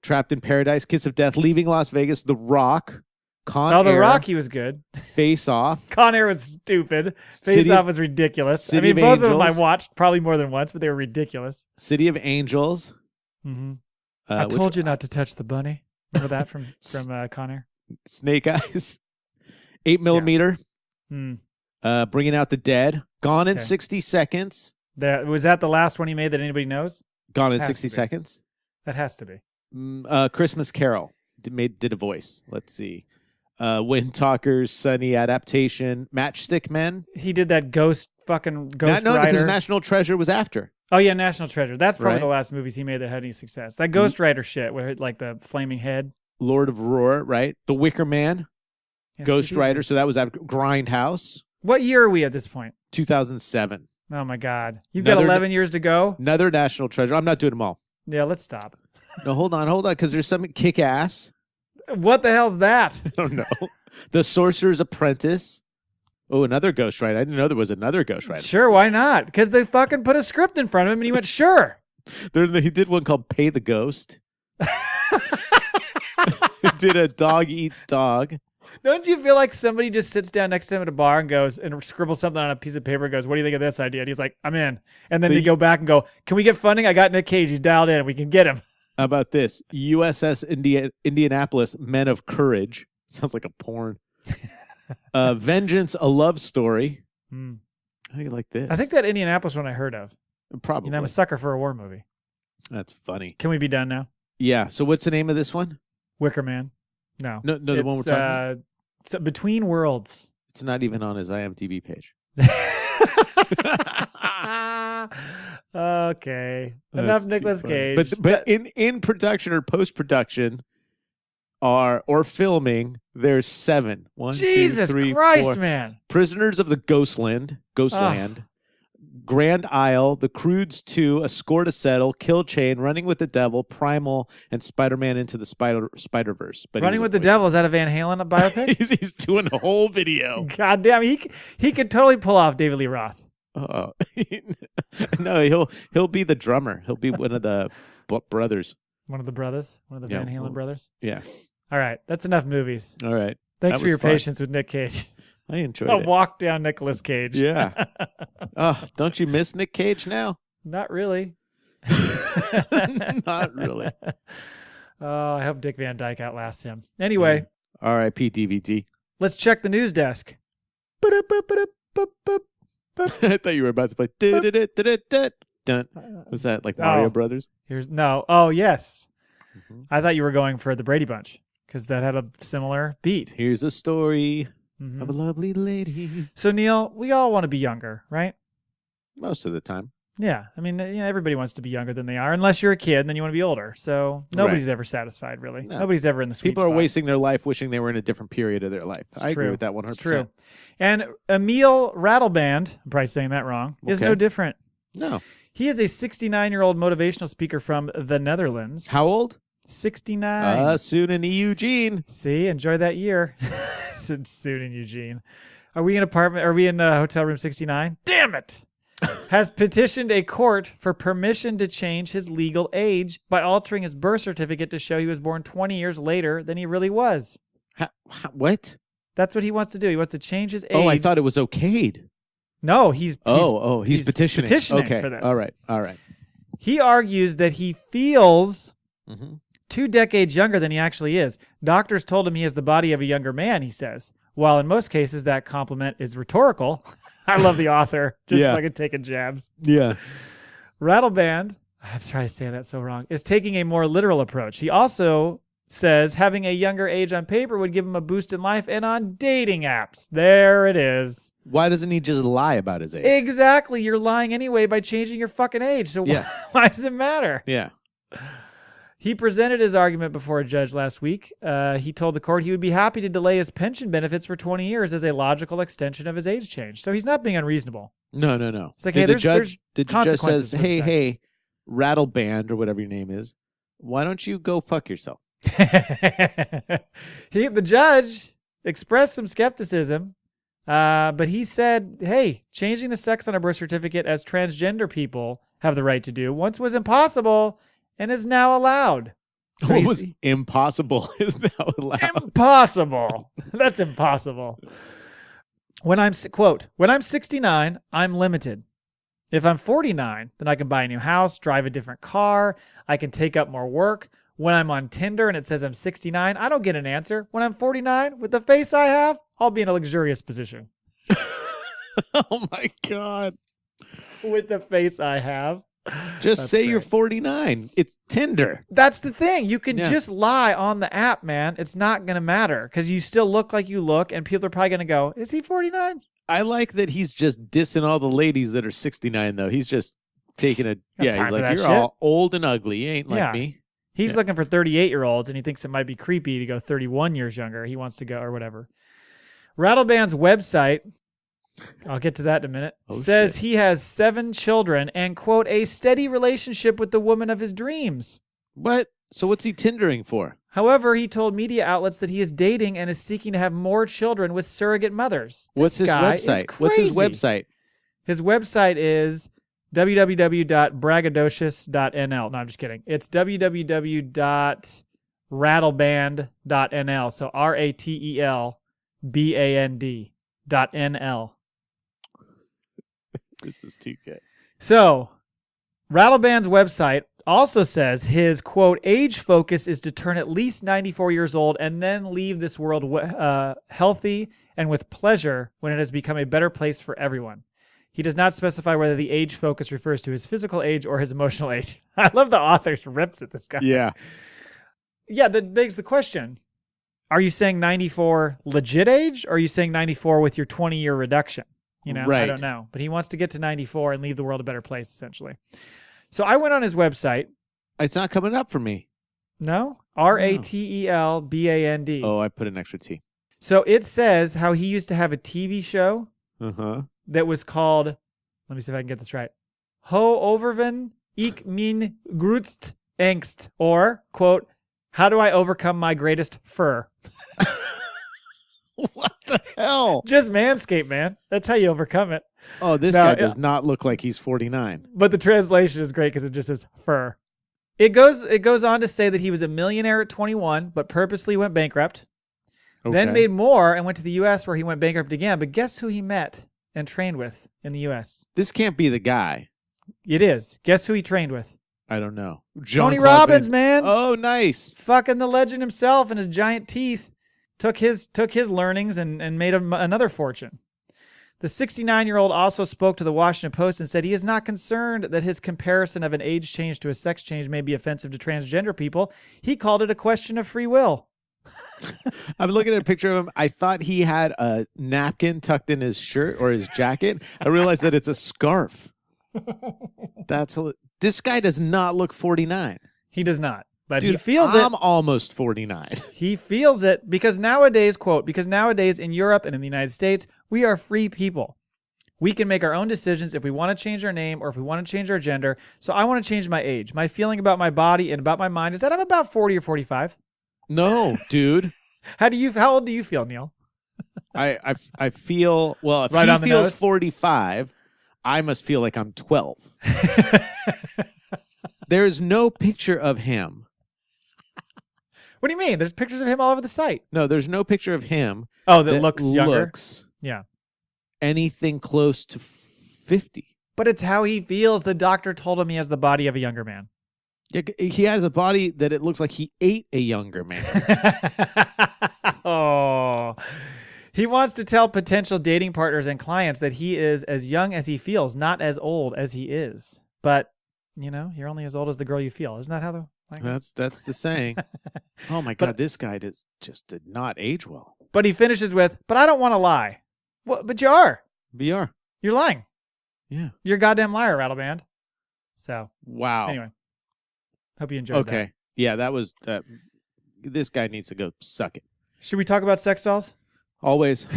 Trapped in Paradise, Kiss of Death, Leaving Las Vegas, The Rock, Con Oh, The Air, Rock, he was good. Face Off, Con Air was stupid. Face Off was ridiculous. City of both of them I Angels. watched probably more than once, but they were ridiculous. City of Angels. Mm-hmm. I told you not to touch the bunny. Remember that from Con Air? Snake Eyes, 8mm, Bringing Out the Dead, Gone in 60 Seconds. Was that the last one he made that anybody knows? Gone in 60 Seconds. That has to be. Christmas Carol did a voice. Let's see. Wind Talkers, Sunny Adaptation, Matchstick Men. He did that Ghost Rider. Because National Treasure was after. Oh yeah, National Treasure. That's probably Right. the last movies he made that had any success. That Ghost Rider shit, where like the flaming head. Lord of Roar, right? The Wicker Man, Yeah, Ghost Rider. So that was after Grindhouse, What year are we at this point? 2007. Oh my God, you've got 11 years to go. Another National Treasure. I'm not doing them all. Yeah, let's stop. No, hold on, because there's some Kick-Ass. What the hell's that? I don't know. The Sorcerer's Apprentice. Oh, another Ghost Rider. I didn't know there was another Ghost Rider. Sure, why not? Because they fucking put a script in front of him and he went, sure. He did one called Pay the Ghost. He did a Dog Eat Dog. Don't you feel like somebody just sits down next to him at a bar and goes and scribbles something on a piece of paper and goes, what do you think of this idea? And he's like, I'm in. And then they go back and go, can we get funding? I got Nick Cage. He's dialed in. We can get him. How about this? USS Indianapolis, Men of Courage. Sounds like a porn. Vengeance, a Love Story. How do you like this? I think that Indianapolis one I heard of. Probably. I'm a sucker for a war movie. That's funny. Can we be done now? Yeah. So what's the name of this one? Wicker Man. No, the one we're talking about. It's Between Worlds. It's not even on his IMDb page. Okay. Enough Nicolas Cage. But in production or post production or filming, there's 7. Jesus 2, 3, Christ, 4. man. Prisoners of the Ghostland, Grand Isle, The Croods 2, A Score to Settle, Kill Chain, Running with the Devil, Primal, and Spider-Man Into the Spider-Verse. But Running with the Devil, is that a Van Halen biopic? he's doing a whole video. God damn, he could totally pull off David Lee Roth. Oh no, he'll be the drummer. He'll be one of the brothers. One of the brothers? One of the Van Halen brothers? Yeah. All right. That's enough movies. All right. Thanks That for your was fun. patience with Nick Cage. I enjoyed A it. walk down Nicolas Cage. Yeah. Oh, don't you miss Nick Cage now? Not really. Not really. Oh, I hope Dick Van Dyke outlasts him. Anyway, R.I.P. DVD. let's check the news desk. I thought you were about to play. Dun. Was that like Mario Brothers? Oh, yes. I thought you were going for the Brady Bunch because that had a similar beat. Here's a story of a lovely lady. So, Neil, we all want to be younger, right? Most of the time. Yeah. I mean, everybody wants to be younger than they are, unless you're a kid and then you want to be older. So nobody's ever satisfied, really. No. Nobody's ever in the sweet People are spot. wasting their life wishing they were in a different period of their life. I agree with that 100%. It's true. And Emil Rattlebrand, I'm probably saying that wrong, is no different. No. He is a 69-year-old motivational speaker from the Netherlands. How old? 69. Soon in Eugene. See, enjoy that year. Soon in Eugene. Are we in hotel room 69? Damn it! Has petitioned a court for permission to change his legal age by altering his birth certificate to show he was born 20 years later than he really was. What? That's what he wants to do. He wants to change his age. Oh, I thought it was okayed. No, he's petitioning. Petitioning okay. for this. All right. He argues that he feels 2 decades younger than he actually is. Doctors told him he has the body of a younger man, he says. While in most cases that compliment is rhetorical. I love the author. Just fucking taking jabs. Yeah. Rattleband, I'm sorry to say that so wrong, is taking a more literal approach. He also says having a younger age on paper would give him a boost in life and on dating apps. There it is. Why doesn't he just lie about his age? Exactly. You're lying anyway by changing your fucking age. So why does it matter? Yeah. He presented his argument before a judge last week. He told the court he would be happy to delay his pension benefits for 20 years as a logical extension of his age change. So he's not being unreasonable. No. It's like, Did hey, the judge consequences says, for this hey, Rattleband or whatever your name is, why don't you go fuck yourself? The judge expressed some skepticism But he said, hey, changing the sex on a birth certificate as transgender people have the right to do once was impossible and is now allowed. So What was impossible is now allowed. Impossible. That's impossible. When I'm 69, I'm limited. If I'm 49, then I can buy a new house, drive a different car. I can take up more work. When I'm on Tinder and it says I'm 69, I don't get an answer. When I'm 49, with the face I have, I'll be in a luxurious position. Oh my God. With the face I have. Just say great. you're 49. It's Tinder. That's the thing. You can Yeah. just lie on the app, man. It's not going to matter because you still look like you look, and people are probably going to go, is he 49? I like that he's just dissing all the ladies that are 69, though. He's just taking a, time he's for like, that you're shit." all old and ugly. You ain't like Yeah. me. He's Yeah. looking for 38-year-olds, and he thinks it might be creepy to go 31 years younger. He wants to go, or whatever. Rattleband's website, I'll get to that in a minute, says he has 7 children and, quote, a steady relationship with the woman of his dreams. What? So what's he Tindering for? However, he told media outlets that he is dating and is seeking to have more children with surrogate mothers. What's his guy is website? What's his crazy. website? His website is www.braggadocious.nl. No, I'm just kidding. It's www.rattleband.nl. So RATELBAND.NL. This is too good. So, Rattleband's website also says his, quote, age focus is to turn at least 94 years old and then leave this world healthy and with pleasure when it has become a better place for everyone. He does not specify whether the age focus refers to his physical age or his emotional age. I love the author's rips at this guy. Yeah. Yeah, that begs the question. Are you saying 94 legit age, or are you saying 94 with your 20-year reduction? You know, I Right. don't know. But he wants to get to 94 and leave the world a better place, essentially. So I went on his website. It's not coming up for me. No? RATELBAND. Oh, I put an extra T. So it says how he used to have a TV show Uh-huh. that was called, let me see if I can get this right, Ho Overven ik min grootst angst, or, quote, how do I overcome my greatest fur? What the hell? Just Manscaped, man. That's how you overcome it. Oh, this No, guy does not look like he's 49. But the translation is great because it just says fur. It goes on to say that he was a millionaire at 21, but purposely went bankrupt. Then Okay. made more and went to the U.S. where he went bankrupt again. But guess who he met and trained with in the U.S.? This can't be the guy. It is. Guess who he trained with? I don't know. Tony Jean-Claude Robbins, Van- man. Oh, nice. Fucking the legend himself and his giant teeth. Took his learnings and made him another fortune. The 69-year-old also spoke to the Washington Post and said he is not concerned that his comparison of an age change to a sex change may be offensive to transgender people. He called it a question of free will. I'm looking at a picture of him. I thought he had a napkin tucked in his shirt or his jacket. I realized that it's a scarf. This guy does not look 49. He does not, but Dude, he feels I'm it. almost 49. He feels it because nowadays, quote, because nowadays in Europe and in the United States, we are free people. We can make our own decisions if we want to change our name or if we want to change our gender. So I want to change my age. My feeling about my body and about my mind is that I'm about 40 or 45. No, dude. How old do you feel, Neil? I feel, well, if Right on he the feels nose? 45, I must feel like I'm 12. There's no picture of him. What do you mean? There's pictures of him all over the site. No, there's no picture of him Oh, that looks younger. looks Yeah. anything close to 50. But it's how he feels. The doctor told him he has the body of a younger man. Yeah, he has a body that it looks like he ate a younger man. Oh. He wants to tell potential dating partners and clients that he is as young as he feels, not as old as he is. But, you know, you're only as old as the girl you feel. Isn't that how the language? That's the saying. Oh my God, this guy just did not age well. But he finishes with, but I don't want to lie. Well, but you are. VR. You're lying. Yeah. You're a goddamn liar, Rattleband. So, Wow. anyway. Hope you enjoyed that. Okay. Yeah, that was. This guy needs to go suck it. Should we talk about sex dolls? Always.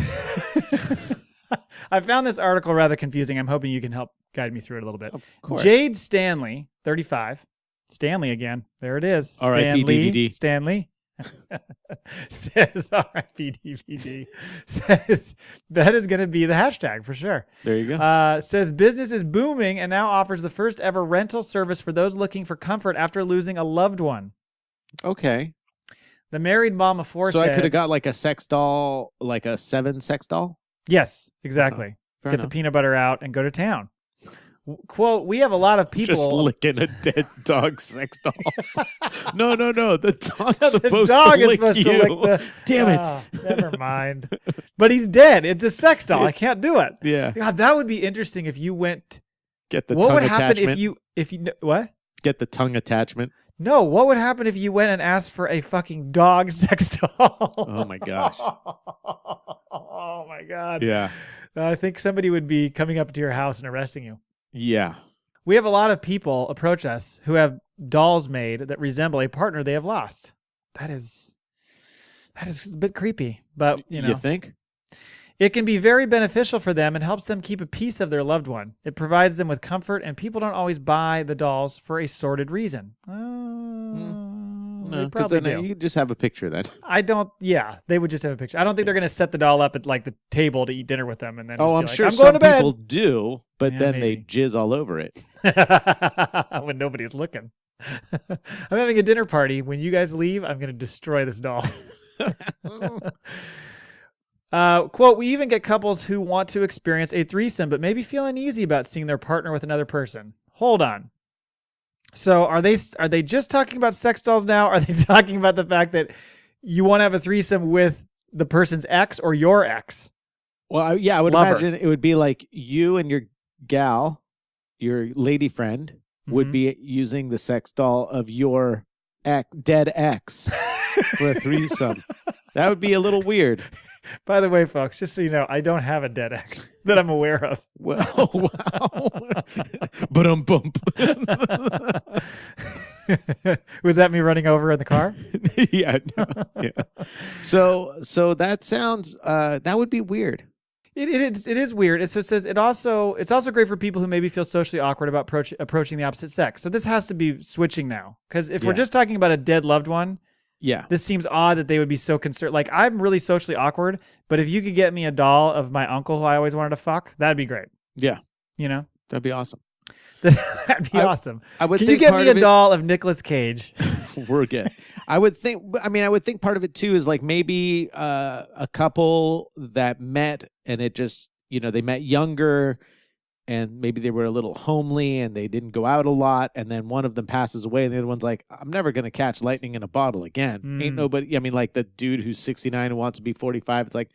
I found this article rather confusing. I'm hoping you can help guide me through it a little bit. Of course. Jade Stanley, 35. Stanley again. There it is. R.I.P. Stanley. DVD. Stanley. Says RIP DVD. Says that is going to be the hashtag for sure. There you go. Says business is booming and now offers the first ever rental service for those looking for comfort after losing a loved one. Okay. The married mom of four So said, I could have got like a sex doll, like a 7 sex doll? yes, exactly. Fair Get enough. the peanut butter out and go to town. Quote, we have a lot of people. Just licking a dead dog sex doll. No. The dog's The supposed dog to is lick supposed you. to lick the. Damn it. Oh, never mind. But he's dead. It's a sex doll. I can't do it. Yeah. God, that would be interesting if you went. Get the What tongue would happen attachment. if you what? Get the tongue attachment. No, what would happen if you went and asked for a fucking dog sex doll? Oh my gosh. Oh my god. Yeah. I think somebody would be coming up to your house and arresting you. Yeah. We have a lot of people approach us who have dolls made that resemble a partner they have lost. That is a bit creepy, but you think? it can be very beneficial for them and helps them keep a piece of their loved one. It provides them with comfort, and people don't always buy the dolls for a sordid reason. They No, because probably then do. you just have a picture then. I don't. Yeah, they would just have a picture. I don't think they're going to set the doll up at like the table to eat dinner with them, and then. Oh, I'm just be sure like, I'm going some to bed people do, but Yeah, then they maybe. jizz all over it. when nobody's looking. I'm having a dinner party. When you guys leave, I'm going to destroy this doll. Quote, we even get couples who want to experience a threesome, but maybe feel uneasy about seeing their partner with another person. Hold on. So are they just talking about sex dolls now? Are they talking about the fact that you want to have a threesome with the person's ex or your ex? Well, I would Lover. imagine it would be like you and your gal, your lady friend, would Mhm. be using the sex doll of your dead ex for a threesome. That would be a little weird. By the way, folks, just so you know, I don't have a dead ex that I'm aware of. Well, wow. But bump. Was that me running over in the car? Yeah. So that sounds that would be weird. It is weird. So it says it's also great for people who maybe feel socially awkward about approaching the opposite sex. So this has to be switching now, because if we're Yeah. just talking about a dead loved one, Yeah. this seems odd that they would be so concerned. Like, I'm really socially awkward, but if you could get me a doll of my uncle who I always wanted to fuck, that'd be great. Yeah. You know, That'd be awesome. that'd be awesome. I would Can you think get part me a of it- doll of Nicolas Cage? We're good. I would think part of it too is like maybe a couple that met and it just, they met younger and maybe they were a little homely and they didn't go out a lot. And then one of them passes away and the other one's like, I'm never going to catch lightning in a bottle again. Ain't nobody. I mean, like the dude who's 69 and wants to be 45. It's like,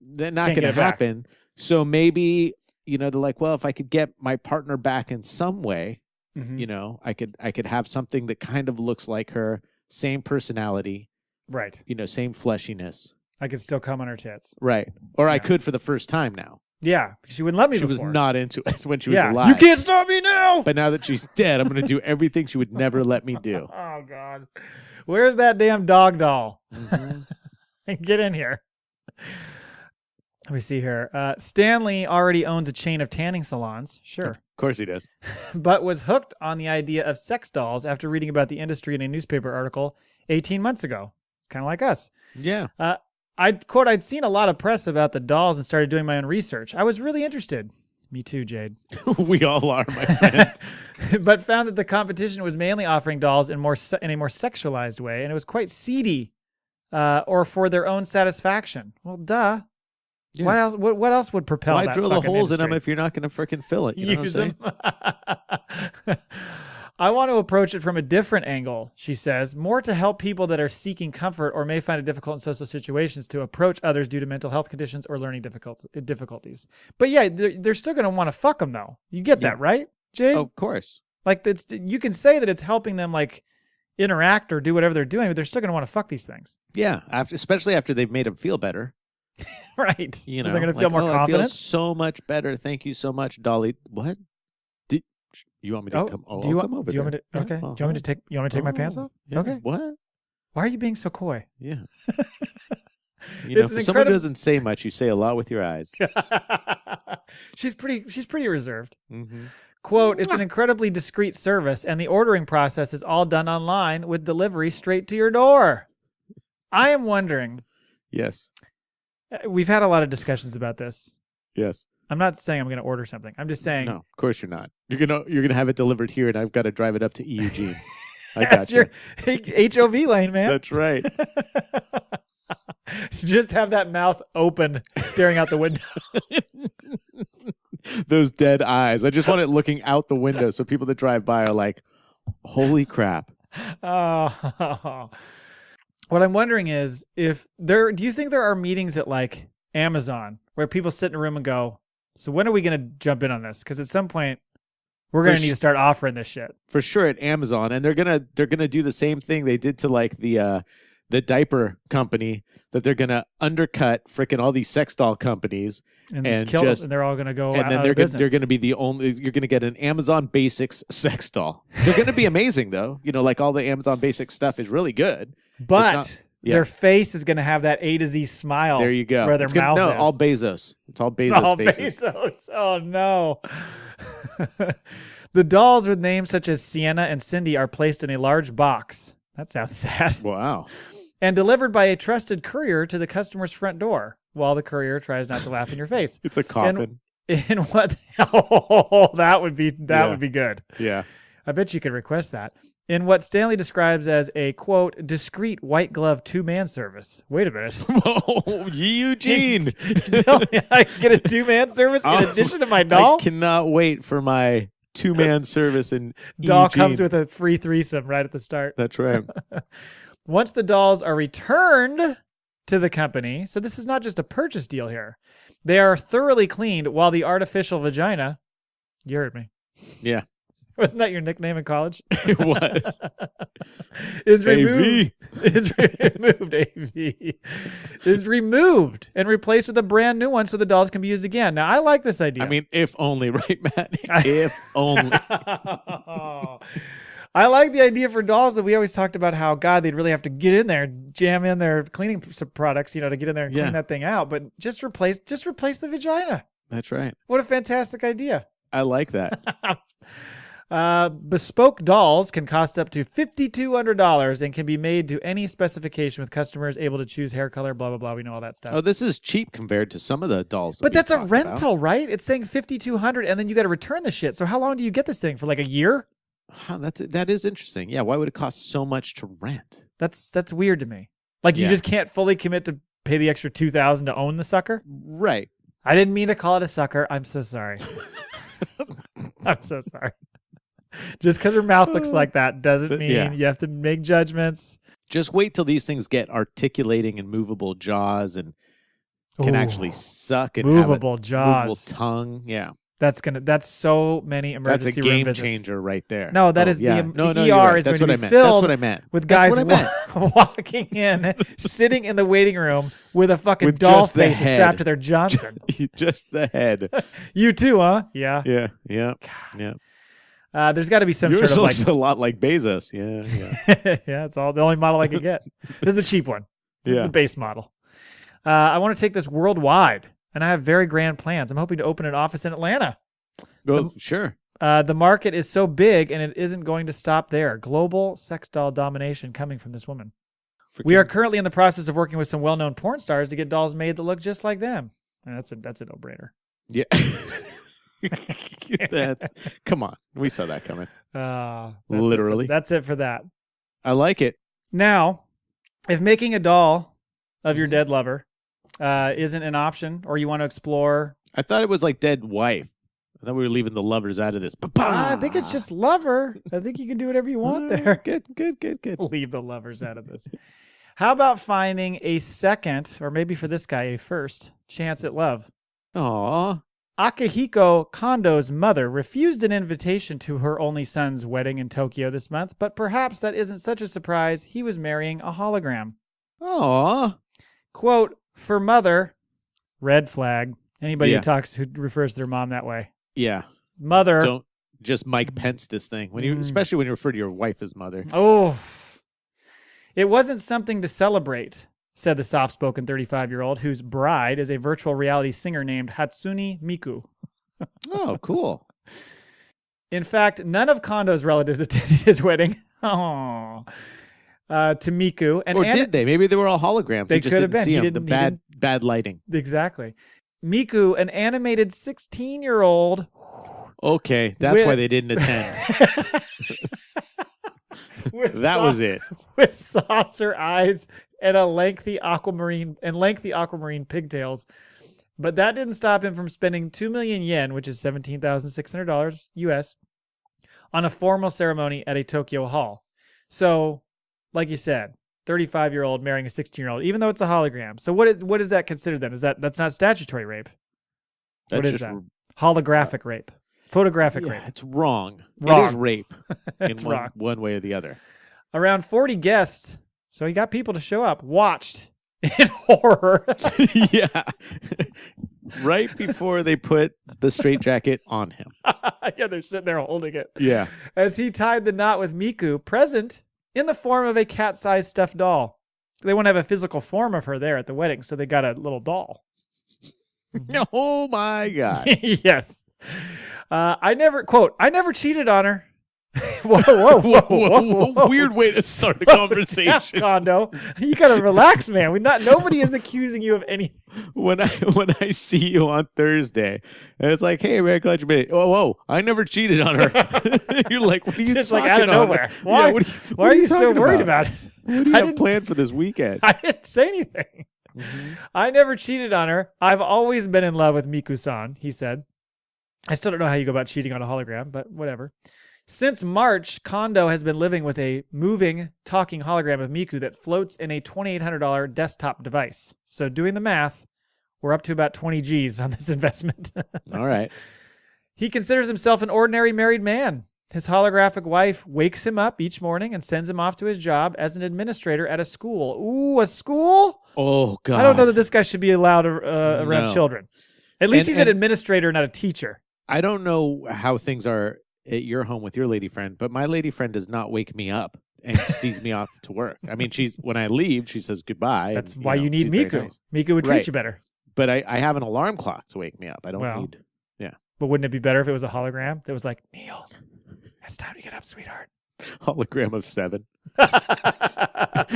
they're not Can't going get to it back. happen. So maybe, they're like, well, if I could get my partner back in some way, Mhm. I could have something that kind of looks like her, same personality, Right. same fleshiness. I could still come on her tits. Right. Or I Yeah. could for the first time now. Yeah. She wouldn't let me She was before. not into it when she was Yeah. alive. You can't stop me now. But now that she's dead, I'm going to do everything she would never let me do. Oh, God. Where's that damn dog doll? Get in here. Let me see here. Stanley already owns a chain of tanning salons. Sure. Of course he does. But was hooked on the idea of sex dolls after reading about the industry in a newspaper article 18 months ago. Kind of like us. Yeah. I'd seen a lot of press about the dolls and started doing my own research. I was really interested. Me too, Jade. We all are, my friend. But found that the competition was mainly offering dolls in a more sexualized way, and it was quite seedy, or for their own satisfaction. Well, duh. Yeah. What else? What else would propel Why that drill the fucking holes in them industry? if you're not going to freaking fill it? You know Use what I'm them. saying? I want to approach it from a different angle, she says, more to help people that are seeking comfort or may find it difficult in social situations to approach others due to mental health conditions or learning difficulties. But yeah, they're still going to want to fuck them though. You get that, Yeah. right, Jay? Of course. Like you can say that it's helping them like interact or do whatever they're doing, but they're still going to want to fuck these things. Yeah. Especially after they've made them feel better. Right. They're They're going to feel more I confident. feel so much better. Thank you so much, Dolly. What? You want me to come? do you I'll come over do you want me there. to? Yeah, Okay. Do you uh-huh. want me to take? You want me to take my pants off? Yeah. Okay. What? Why are you being so coy? Yeah. It's For an someone who incredible- doesn't say much, you say a lot with your eyes. She's pretty reserved. Mm-hmm. Quote, it's an incredibly discreet service and the ordering process is all done online with delivery straight to your door. I am wondering. Yes. We've had a lot of discussions about this. Yes. I'm not saying I'm going to order something. I'm just saying. No, of course you're not. You're gonna have it delivered here, and I've got to drive it up to Eugene. I got you. HOV lane, man. That's right. Just have that mouth open, staring out the window. Those dead eyes. I just want it looking out the window so people that drive by are like, holy crap. Oh. What I'm wondering is do you think there are meetings at like Amazon where people sit in a room and go, so when are we going to jump in on this? Because at some point we're going to need to start offering this shit. For sure at Amazon. And they're going to do the same thing they did to like the diaper company, that they're going to undercut freaking all these sex doll companies and they're all going to go and then they're going to be the only, you're going to get an Amazon Basics sex doll. They're going to be amazing though. You know, like all the Amazon Basics stuff is really good. But their face is going to have that A to Z smile. There you go. Where their mouth is. All Bezos. It's all Bezos faces. Bezos. Oh no. The dolls with names such as Sienna and Cindy are placed in a large box. That sounds sad. Wow. And delivered by a trusted courier to the customer's front door while the courier tries not to laugh in your face. It's a coffin. In what? Oh, that would be good. Yeah. I bet you could request that. In what Stanley describes as a, quote, discreet white glove two-man service. Wait a minute. Oh, Eugene. You tell me I can get a two-man service in addition to my doll? I cannot wait for my two-man service in Doll Eugene. comes with a free threesome right at the start. That's right. Once the dolls are returned to the company, so this is not just a purchase deal here, they are thoroughly cleaned while the artificial vagina, you heard me. Yeah. Wasn't that your nickname in college? It was. Is removed. AV. Is removed and replaced with a brand new one so the dolls can be used again. Now, I like this idea. I mean, if only, right, Matt? If only. I like the idea for dolls that we always talked about how, God, they'd really have to get in there, jam in their cleaning products, to get in there and clean that thing out. But just replace the vagina. That's right. What a fantastic idea. I like that. Bespoke dolls can cost up to $5,200 and can be made to any specification with customers able to choose hair color, blah, blah, blah. We know all that stuff. Oh, this is cheap compared to some of the dolls. But that's a rental, right? It's saying $5,200 and then you got to return the shit. So how long do you get this thing for, like a year? Huh, that is interesting. Yeah, why would it cost so much to rent? That's weird to me. Like you just can't fully commit to pay the extra $2,000 to own the sucker? Right. I didn't mean to call it a sucker. I'm so sorry. I'm so sorry. Just because her mouth looks like that doesn't mean you have to make judgments. Just wait till these things get articulating and movable jaws and can actually suck and movable have a jaws, movable tongue. Yeah, that's so many emergency room visits. That's a game changer right there. No, that is the ER right. is that's going what to be I meant. filled That's what I meant. with guys walking in, sitting in the waiting room with a fucking doll face strapped to their Johnson. Just the head. You too, huh? Yeah. Yeah. There's got to be some Yours sort of looks a lot like Bezos. Yeah. Yeah, it's all the only model I could get. This is the cheap one. This is the base model. I want to take this worldwide, and I have very grand plans. I'm hoping to open an office in Atlanta. Oh, sure. The market is so big, and it isn't going to stop there. Global sex doll domination coming from this woman. We are currently in the process of working with some well-known porn stars to get dolls made that look just like them. And that's a no-brainer. Yeah. Come on. We saw that coming. Literally. That's it for that. I like it. Now, if making a doll of your dead lover isn't an option, or you want to explore... I thought it was like dead wife. I thought we were leaving the lovers out of this. I think it's just lover. I think you can do whatever you want there. Good. Leave the lovers out of this. How about finding a second, or maybe for this guy, a first, chance at love? Aww. Akihiko Kondo's mother refused an invitation to her only son's wedding in Tokyo this month, but perhaps that isn't such a surprise. He was marrying a hologram. Aww. Quote, for mother, red flag. Anybody who refers to their mom that way. Yeah. Mother. Don't just Mike Pence this thing, especially when you refer to your wife as mother. Oh. It wasn't something to celebrate, said the soft-spoken 35-year-old, whose bride is a virtual reality singer named Hatsune Miku. Oh, cool. In fact, none of Kondo's relatives attended his wedding. Oh. to Miku. And Or did they? Maybe they were all holograms. They He just could have didn't been. see He them. The didn't- bad lighting. Exactly. Miku, an animated 16-year-old. Okay, that's With- why they didn't attend. That was it. With saucer eyes and lengthy aquamarine pigtails. But that didn't stop him from spending 2 million yen, which is $17,600 US, on a formal ceremony at a Tokyo hall. So, like you said, 35-year-old marrying a 16-year-old, even though it's a hologram. So what is that considered then? That's not statutory rape? What is that? Holographic rape. Photographic rape. It's wrong. Wrong. It is rape in It's wrong. one way or the other. Around 40 guests, so he got people to show up, watched in horror. Yeah. Right before they put the straitjacket on him. Yeah, they're sitting there holding it. Yeah. As he tied the knot with Miku, present in the form of a cat-sized stuffed doll. They want to have a physical form of her there at the wedding, so they got a little doll. Oh my God. Yes. I never cheated on her. Whoa. Weird way to start a Yeah, conversation. Kondo. You gotta relax, man. Nobody is accusing you of anything. When I see you on Thursday, and it's like, hey, man, glad you made it. Whoa, I never cheated on her. You're like, what are you Just talking like out of about? nowhere. Yeah, Why? what Why are you so talking worried about it? What do you I have didn't- planned for this weekend? I didn't say anything. I never cheated on her. I've always been in love with Miku-san, he said. I still don't know how you go about cheating on a hologram, but whatever. Since March, Kondo has been living with a moving, talking hologram of Miku that floats in a $2,800 desktop device. So doing the math, we're up to about 20 G's on this investment. All right. He considers himself an ordinary married man. His holographic wife wakes him up each morning and sends him off to his job as an administrator at a school. Ooh, a school? Oh, God. I don't know that this guy should be allowed around No. children. At least And- he's an administrator, not a teacher. I don't know how things are at your home with your lady friend, but my lady friend does not wake me up and sees me off to work. I mean, when I leave, she says goodbye. That's and, why you need she's very Miku. nice. Miku would treat Right. you better. But I have an alarm clock to wake me up. I don't Well. need. But wouldn't it be better if it was a hologram that was like, Neil, it's time to get up, sweetheart. Hologram of 7.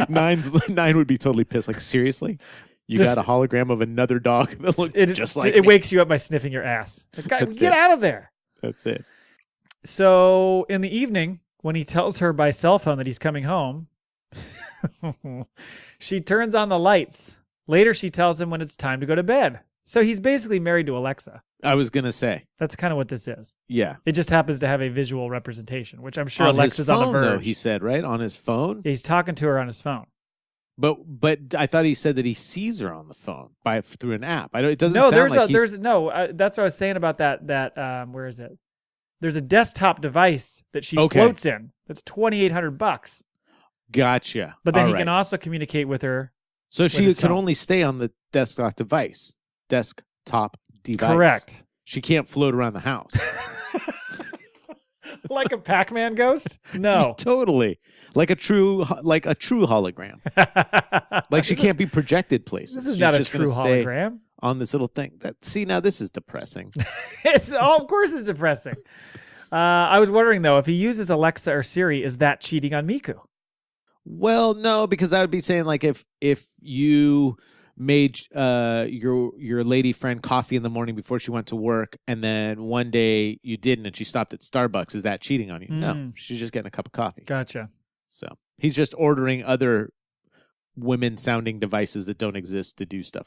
9 would be totally pissed. Like, seriously? You Just- got a hologram of another dog that looks just like it me? wakes you up by sniffing your ass. Like, guy, That's get it. out of there. That's it. So in the evening, when he tells her by cell phone that he's coming home, she turns on the lights. Later, she tells him when it's time to go to bed. So he's basically married to Alexa. I was going to say. That's kind of what this is. Yeah. It just happens to have a visual representation, which I'm sure on Alexa's his phone, on the verge. though, he said, right? On his phone? He's talking to her on his phone. But I thought he said that he sees her on the phone through an app. It doesn't No, sound like that's what I was saying about that. Where is it? There's a desktop device that she Okay. floats in. That's $2,800. Gotcha. But then All he right. can also communicate with her. So she his can phone. only stay on the desktop device. Correct. She can't float around the house. Like a Pac-Man ghost? No. Totally. Like a true hologram. Like she can't be projected places. This is She's not a just gonna true stay hologram. on this little thing. Now this is depressing. Of course it's depressing. I was wondering though, if he uses Alexa or Siri, is that cheating on Miku? Well, no, because I would be saying like if you made your lady friend coffee in the morning before she went to work, and then one day you didn't, and she stopped at Starbucks, is that cheating on you? No, she's just getting a cup of coffee. Gotcha. So he's just ordering other women-sounding devices that don't exist to do stuff.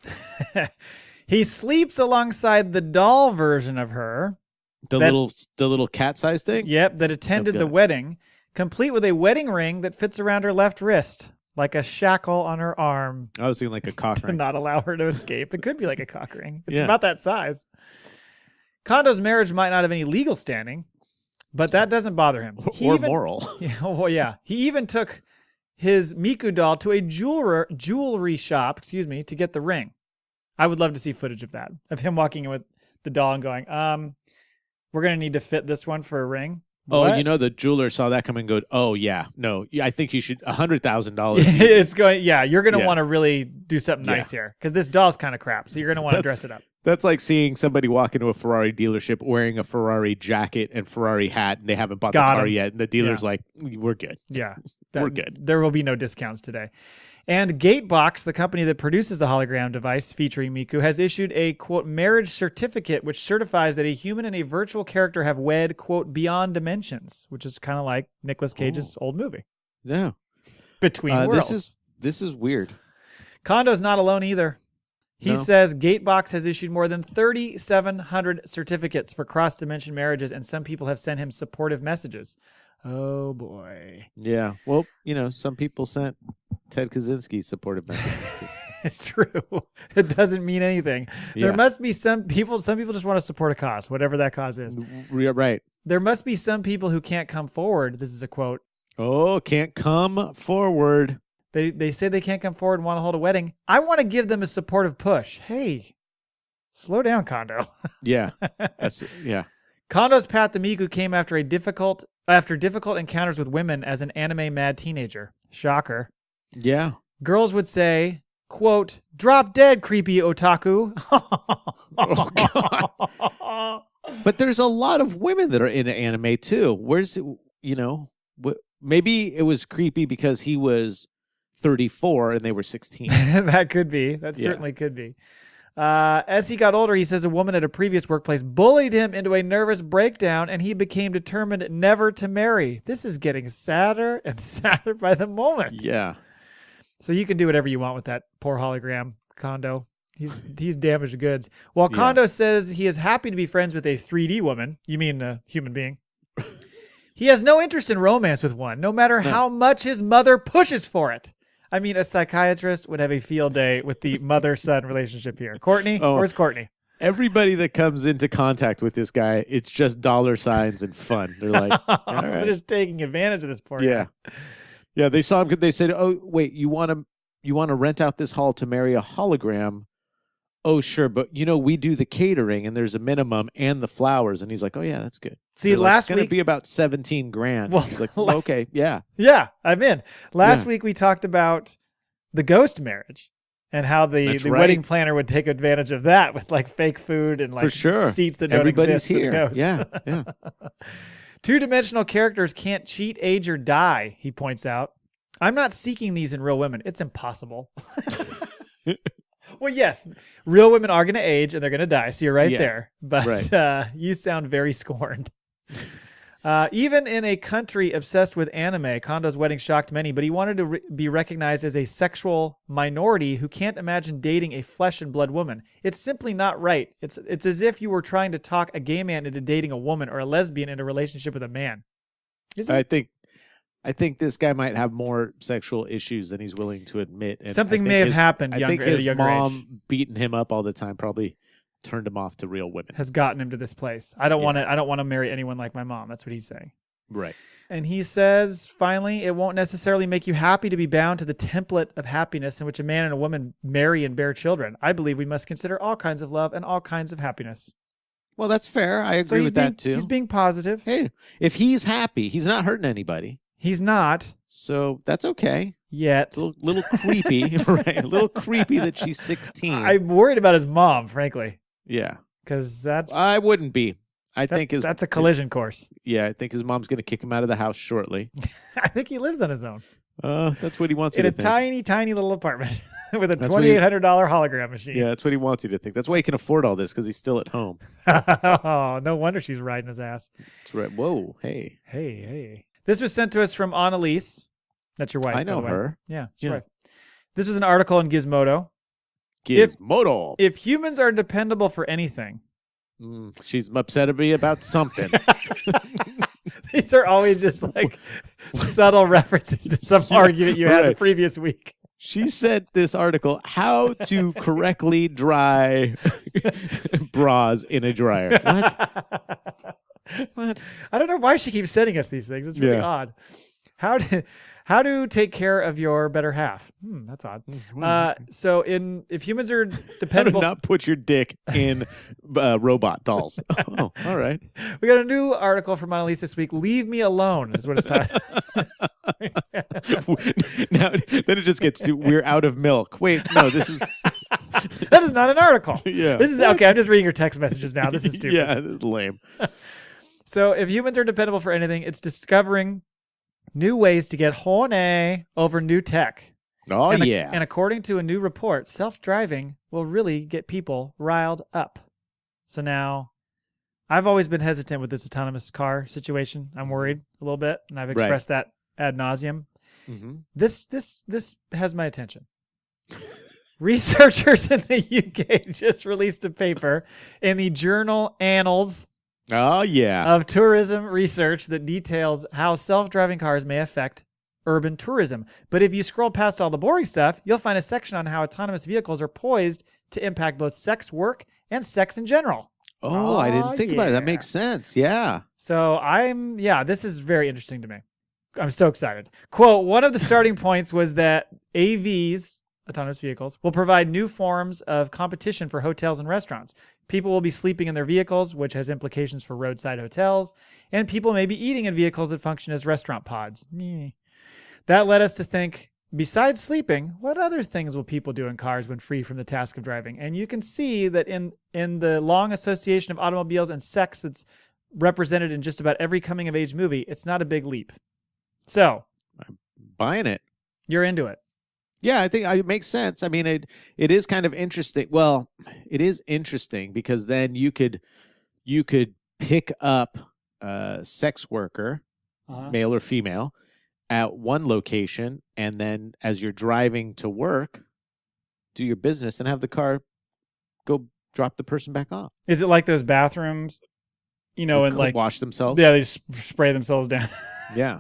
He sleeps alongside the doll version of her. The little cat-sized thing. Yep, that attended the Okay. wedding, complete with a wedding ring that fits around her left wrist, like a shackle on her arm I was thinking like a cock to ring. not allow her to escape. It could be like a cock ring. It's Yeah. about that size. Kondo's marriage might not have any legal standing, but that doesn't bother him. Or moral. Yeah, well, yeah. He even took his Miku doll to a jewelry shop, to get the ring. I would love to see footage of that, of him walking in with the doll and going, we're going to need to fit this one for a ring. Oh, What? the jeweler saw that come and go, oh, yeah, no, I think you should $100,000. It's going, yeah, you're going to Yeah. want to really do something Yeah. nice here because this doll's kind of crap. So you're going to want to dress it up. That's like seeing somebody walk into a Ferrari dealership wearing a Ferrari jacket and Ferrari hat, and they haven't bought Got the car him. yet. And the dealer's Yeah. like, we're good. Yeah. We're good. There will be no discounts today. And Gatebox, the company that produces the hologram device featuring Miku, has issued a, quote, marriage certificate, which certifies that a human and a virtual character have wed, quote, beyond dimensions, which is kind of like Nicolas Cage's old movie. Yeah. Between Worlds. This is weird. Kondo's not alone either. He says Gatebox has issued more than 3,700 certificates for cross-dimension marriages, and some people have sent him supportive messages. Oh, boy. Yeah. Well, some people sent Ted Kaczynski supportive messages too. It's true. It doesn't mean anything. Yeah. There must be some people just want to support a cause, whatever that cause is. Right. There must be some people who can't come forward. This is a quote. Oh, can't come forward. They say they can't come forward and want to hold a wedding. I want to give them a supportive push. Hey, slow down, Kondo. Yeah. Yeah. Kondo's path to Miku came after difficult encounters with women as an anime mad teenager. Shocker. Yeah. Girls would say, quote, drop dead, creepy otaku. Oh, God. But there's a lot of women that are into anime too. Where's, maybe it was creepy because he was 34 and they were 16. That could be. That certainly could be. As he got older, he says a woman at a previous workplace bullied him into a nervous breakdown, and he became determined never to marry. This is getting sadder and sadder by the moment. Yeah. So you can do whatever you want with that poor hologram, Kondo. He's damaged goods. While Kondo says he is happy to be friends with a 3D woman, you mean a human being, he has no interest in romance with one, no matter how much his mother pushes for it. I mean, a psychiatrist would have a field day with the mother-son relationship here. Courtney? Where's Courtney? Everybody that comes into contact with this guy, it's just dollar signs and fun. They're like, all right. They're just taking advantage of this poor guy. Yeah, they saw him. They said, oh, wait, you want to rent out this hall to marry a hologram? Oh, sure, but we do the catering and there's a minimum and the flowers. And he's like, oh yeah, that's good. See, last week it's going to be about 17 grand. Well, he's like, okay, yeah. Yeah, I'm in. Last week we talked about the ghost marriage and how the wedding planner would take advantage of that with like fake food and like for sure. seats that don't Everybody's exist here. for the ghosts. Yeah. Two-dimensional characters can't cheat, age, or die, he points out. I'm not seeking these in real women. It's impossible. Well, yes, real women are going to age and they're going to die, so you're right there. But you sound very scorned. Even in a country obsessed with anime, Kondo's wedding shocked many, but he wanted to be recognized as a sexual minority who can't imagine dating a flesh and blood woman. It's simply not right. It's as if you were trying to talk a gay man into dating a woman or a lesbian into a relationship with a man. I think this guy might have more sexual issues than he's willing to admit. And something may have happened I think his younger mom age. beating him up all the time probably turned him off to real women. Has gotten him to this place. I don't want to marry anyone like my mom. That's what he's saying. Right. And he says, finally, it won't necessarily make you happy to be bound to the template of happiness in which a man and a woman marry and bear children. I believe we must consider all kinds of love and all kinds of happiness. Well, that's fair. I agree with that too. He's being positive. Hey, if he's happy, he's not hurting anybody. He's not. So that's okay. Yet. It's a little creepy, right? A little creepy that she's 16. I'm worried about his mom, frankly. Yeah. Because that's... I wouldn't be. That's a collision course. Yeah, I think his mom's going to kick him out of the house shortly. I think he lives on his own. That's what he wants you to think. In a tiny, tiny little apartment with a $2,800 hologram machine. Yeah, that's what he wants you to think. That's why he can afford all this, because he's still at home. Oh, no wonder she's riding his ass. That's right. Whoa, hey. Hey. This was sent to us from Annalise. That's your wife. I know her. Yeah, she's right. This was an article in Gizmodo. Gizmodo. If humans are dependable for anything. She's upset at me about something. These are always just like subtle references to some argument you had the previous week. She said this article, how to correctly dry bras in a dryer. What? I don't know why she keeps sending us these things. It's really odd. How to take care of your better half. That's odd. So if humans are dependable... How to not put your dick in robot dolls. Oh, all right. We got a new article from Annalise this week. Leave me alone is what it's titled. Now, then it just gets to, we're out of milk. Wait, no, this is... That is not an article. Yeah. This is okay. I'm just reading your text messages now. This is stupid. Yeah, this is lame. So if humans are dependable for anything, it's discovering New ways to get horny over new tech. Oh, and yeah. And according to a new report, self-driving will really get people riled up. So now, I've always been hesitant with this autonomous car situation. I'm worried a little bit, and I've expressed that ad nauseum. Mm-hmm. This has my attention. Researchers in the UK just released a paper in the journal Annals Oh, yeah. of Tourism Research that details how self-driving cars may affect urban tourism. But if you scroll past all the boring stuff, you'll find a section on how autonomous vehicles are poised to impact both sex work and sex in general. Oh, I didn't think about it. That makes sense. Yeah. So this is very interesting to me. I'm so excited. Quote, one of the starting points was that AVs, autonomous vehicles, will provide new forms of competition for hotels and restaurants. People will be sleeping in their vehicles, which has implications for roadside hotels, and people may be eating in vehicles that function as restaurant pods. That led us to think, besides sleeping, what other things will people do in cars when free from the task of driving? And you can see that in the long association of automobiles and sex that's represented in just about every coming-of-age movie, it's not a big leap. So, I'm buying it. You're into it. Yeah, I think it makes sense. I mean, it is kind of interesting. Well, it is interesting because then you could pick up a sex worker, male or female, at one location, and then as you're driving to work, do your business and have the car go drop the person back off. Is it like those bathrooms, and like wash themselves? Yeah, they just spray themselves down. Yeah.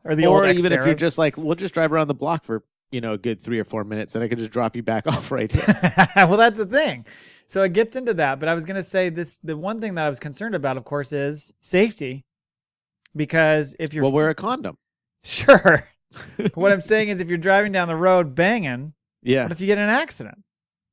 or even if you're just like, we'll just drive around the block for a good 3 or 4 minutes, and I could just drop you back off right here. Well, that's the thing. So it gets into that, but I was going to say the one thing that I was concerned about, of course, is safety. Because if you're... Well, wear a condom. Sure. What I'm saying is if you're driving down the road banging, what if you get in an accident?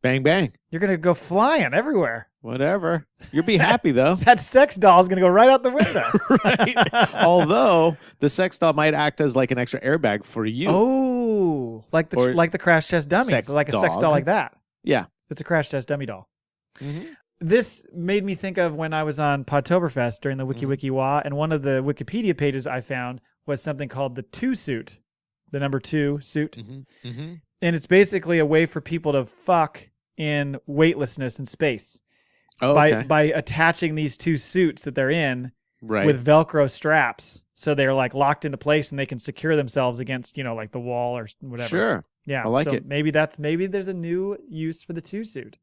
Bang, bang. You're going to go flying everywhere. Whatever. You'll be happy, though. That sex doll is going to go right out the window. Right. Although the sex doll might act as like an extra airbag for you. Oh, like the crash test dummies. Like a sex doll like that. Yeah. It's a crash test dummy doll. Mm-hmm. This made me think of when I was on Podtoberfest during the WikiWiki-Wa, and one of the Wikipedia pages I found was something called the 2 suit, the number 2 suit. Mm-hmm. Mm-hmm. And it's basically a way for people to fuck in weightlessness in space. By attaching these 2 suits that they're in with Velcro straps. So they're like locked into place and they can secure themselves against, like the wall or whatever. Sure. Yeah. I like it. Maybe there's a new use for the 2 suit.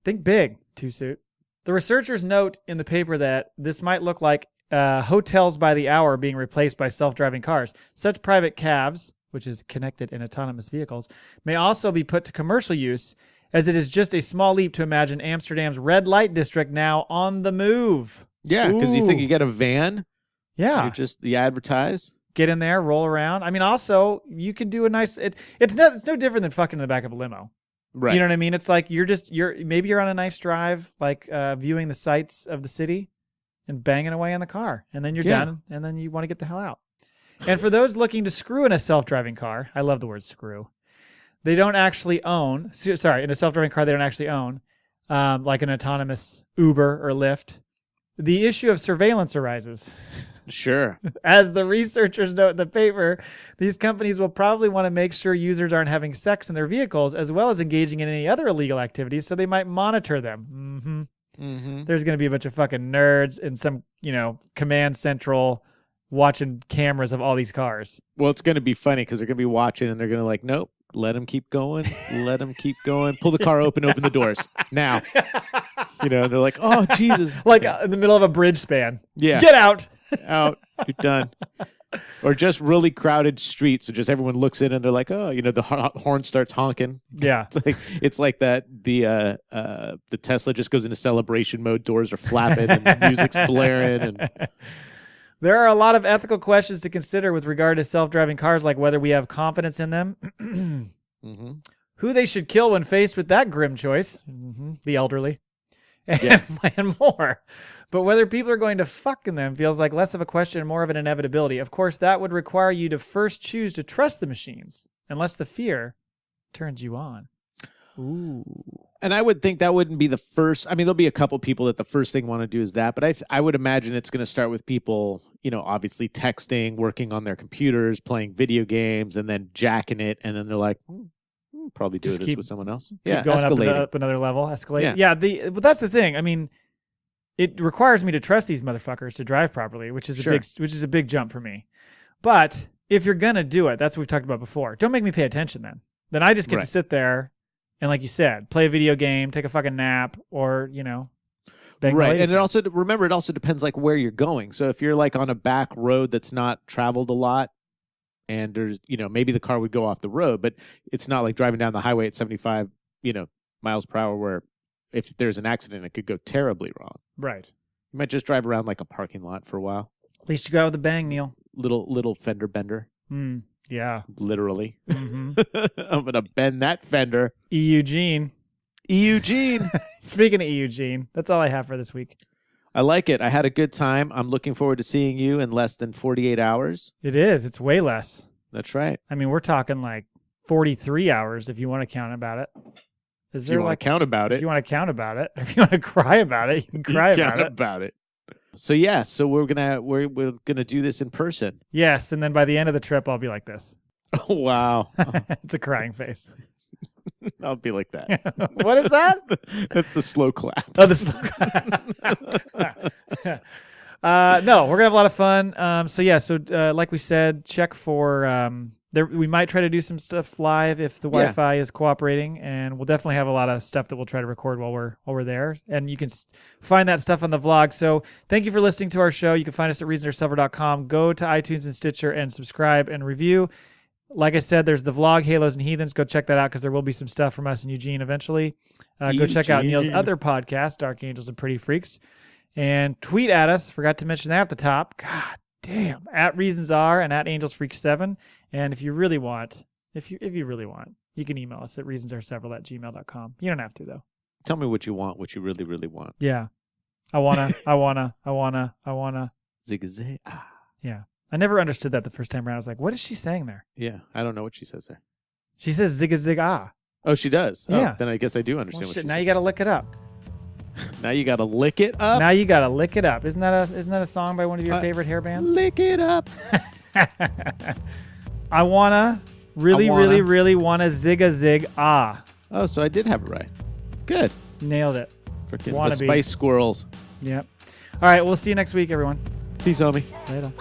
Think big, 2 suit. The researchers note in the paper that this might look like hotels by the hour being replaced by self-driving cars. Such private cabs, which is connected and autonomous vehicles, may also be put to commercial use, as it is just a small leap to imagine Amsterdam's red light district now on the move. Yeah, because you think you get a van. Yeah. You advertise. Get in there, roll around. I mean, also, you can do a nice... It's no different than fucking in the back of a limo. Right. You know what I mean? It's like maybe you're on a nice drive, like viewing the sights of the city and banging away in the car. And then you're done, and then you want to get the hell out. And for those looking to screw in a self-driving car, I love the word screw, they don't actually own, in a self-driving car they don't actually own, like an autonomous Uber or Lyft, the issue of surveillance arises. Sure. As the researchers note in the paper, these companies will probably want to make sure users aren't having sex in their vehicles as well as engaging in any other illegal activities, so they might monitor them. There's going to be a bunch of fucking nerds in some, command central watching cameras of all these cars. Well, it's going to be funny because they're going to be watching and they're going to like, nope, let them keep going. Let them keep going. Pull the car open the doors. Now. They're like, oh, Jesus. Like in the middle of a bridge span. Yeah. Get out. Out. You're done. Or just really crowded streets. So just everyone looks in and they're like, oh, the horn starts honking. Yeah. It's like that. The Tesla just goes into celebration mode. Doors are flapping and music's blaring. And there are a lot of ethical questions to consider with regard to self-driving cars, like whether we have confidence in them, who they should kill when faced with that grim choice, the elderly, and more. But whether people are going to fuck in them feels like less of a question and more of an inevitability. Of course, that would require you to first choose to trust the machines, unless the fear turns you on. Ooh. And I would think that wouldn't be the first. I mean, there'll be a couple people that the first thing want to do is that, but I would imagine it's going to start with people, obviously texting, working on their computers, playing video games, and then jacking it, and then they're like, probably do this with someone else. Keep going up another level, escalate. Yeah. But that's the thing. I mean, it requires me to trust these motherfuckers to drive properly, which is a big jump for me. But if you're gonna do it, that's what we've talked about before. Don't make me pay attention then. Then I just get to sit there. And like you said, play a video game, take a fucking nap, or, bang right. And it also depends like where you're going. So if you're like on a back road that's not traveled a lot and there's, maybe the car would go off the road, but it's not like driving down the highway at 75, miles per hour where if there's an accident, it could go terribly wrong. Right. You might just drive around like a parking lot for a while. At least you go out with a bang, Neil. Little fender bender. Yeah. Literally. Mm-hmm. I'm going to bend that fender. Eugene. Speaking of Eugene, that's all I have for this week. I like it. I had a good time. I'm looking forward to seeing you in less than 48 hours. It is. It's way less. That's right. I mean, we're talking like 43 hours if you want to count about it. Is there like count about it? If you want to count about it, if you want to cry about it, you can cry about it. So so we're gonna do this in person. Yes, and then by the end of the trip, I'll be like this. Oh wow, it's a crying face. I'll be like that. What is that? That's the slow clap. Oh, the slow clap. No, we're gonna have a lot of fun. So like we said, check for we might try to do some stuff live if the Wi-Fi is cooperating, and we'll definitely have a lot of stuff that we'll try to record while we're there. And you can find that stuff on the vlog. So thank you for listening to our show. You can find us at reasontheresilver.com. Go to iTunes and Stitcher and subscribe and review. Like I said, there's the vlog Halos and Heathens. Go check that out because there will be some stuff from us and Eugene eventually. Go check out Neil's other podcast, Dark Angels and Pretty Freaks, and tweet at us. Forgot to mention that at the top. God damn. At Reasons Are and at Angels Freak 7. And if you really want, you can email us at reasonsareseveral@gmail.com. You don't have to though. Tell me what you want, what you really, really want. Yeah. I wanna. Zig-a-zig. Yeah. I never understood that the first time around. I was like, what is she saying there? Yeah. I don't know what she says there. She says zig-a-zig-ah. Oh, she does? Yeah. Oh, then I guess I do understand what she says. Now you got to lick it up. Now you got to lick it up? Now you got to lick it up. Isn't that a song by one of your favorite hair bands? Lick it up. I wanna really wanna zig-a-zig-ah. Oh, so I did have it right. Good. Nailed it. Freaking the Spice Squirrels. Yep. All right, we'll see you next week, everyone. Peace, homie. Later.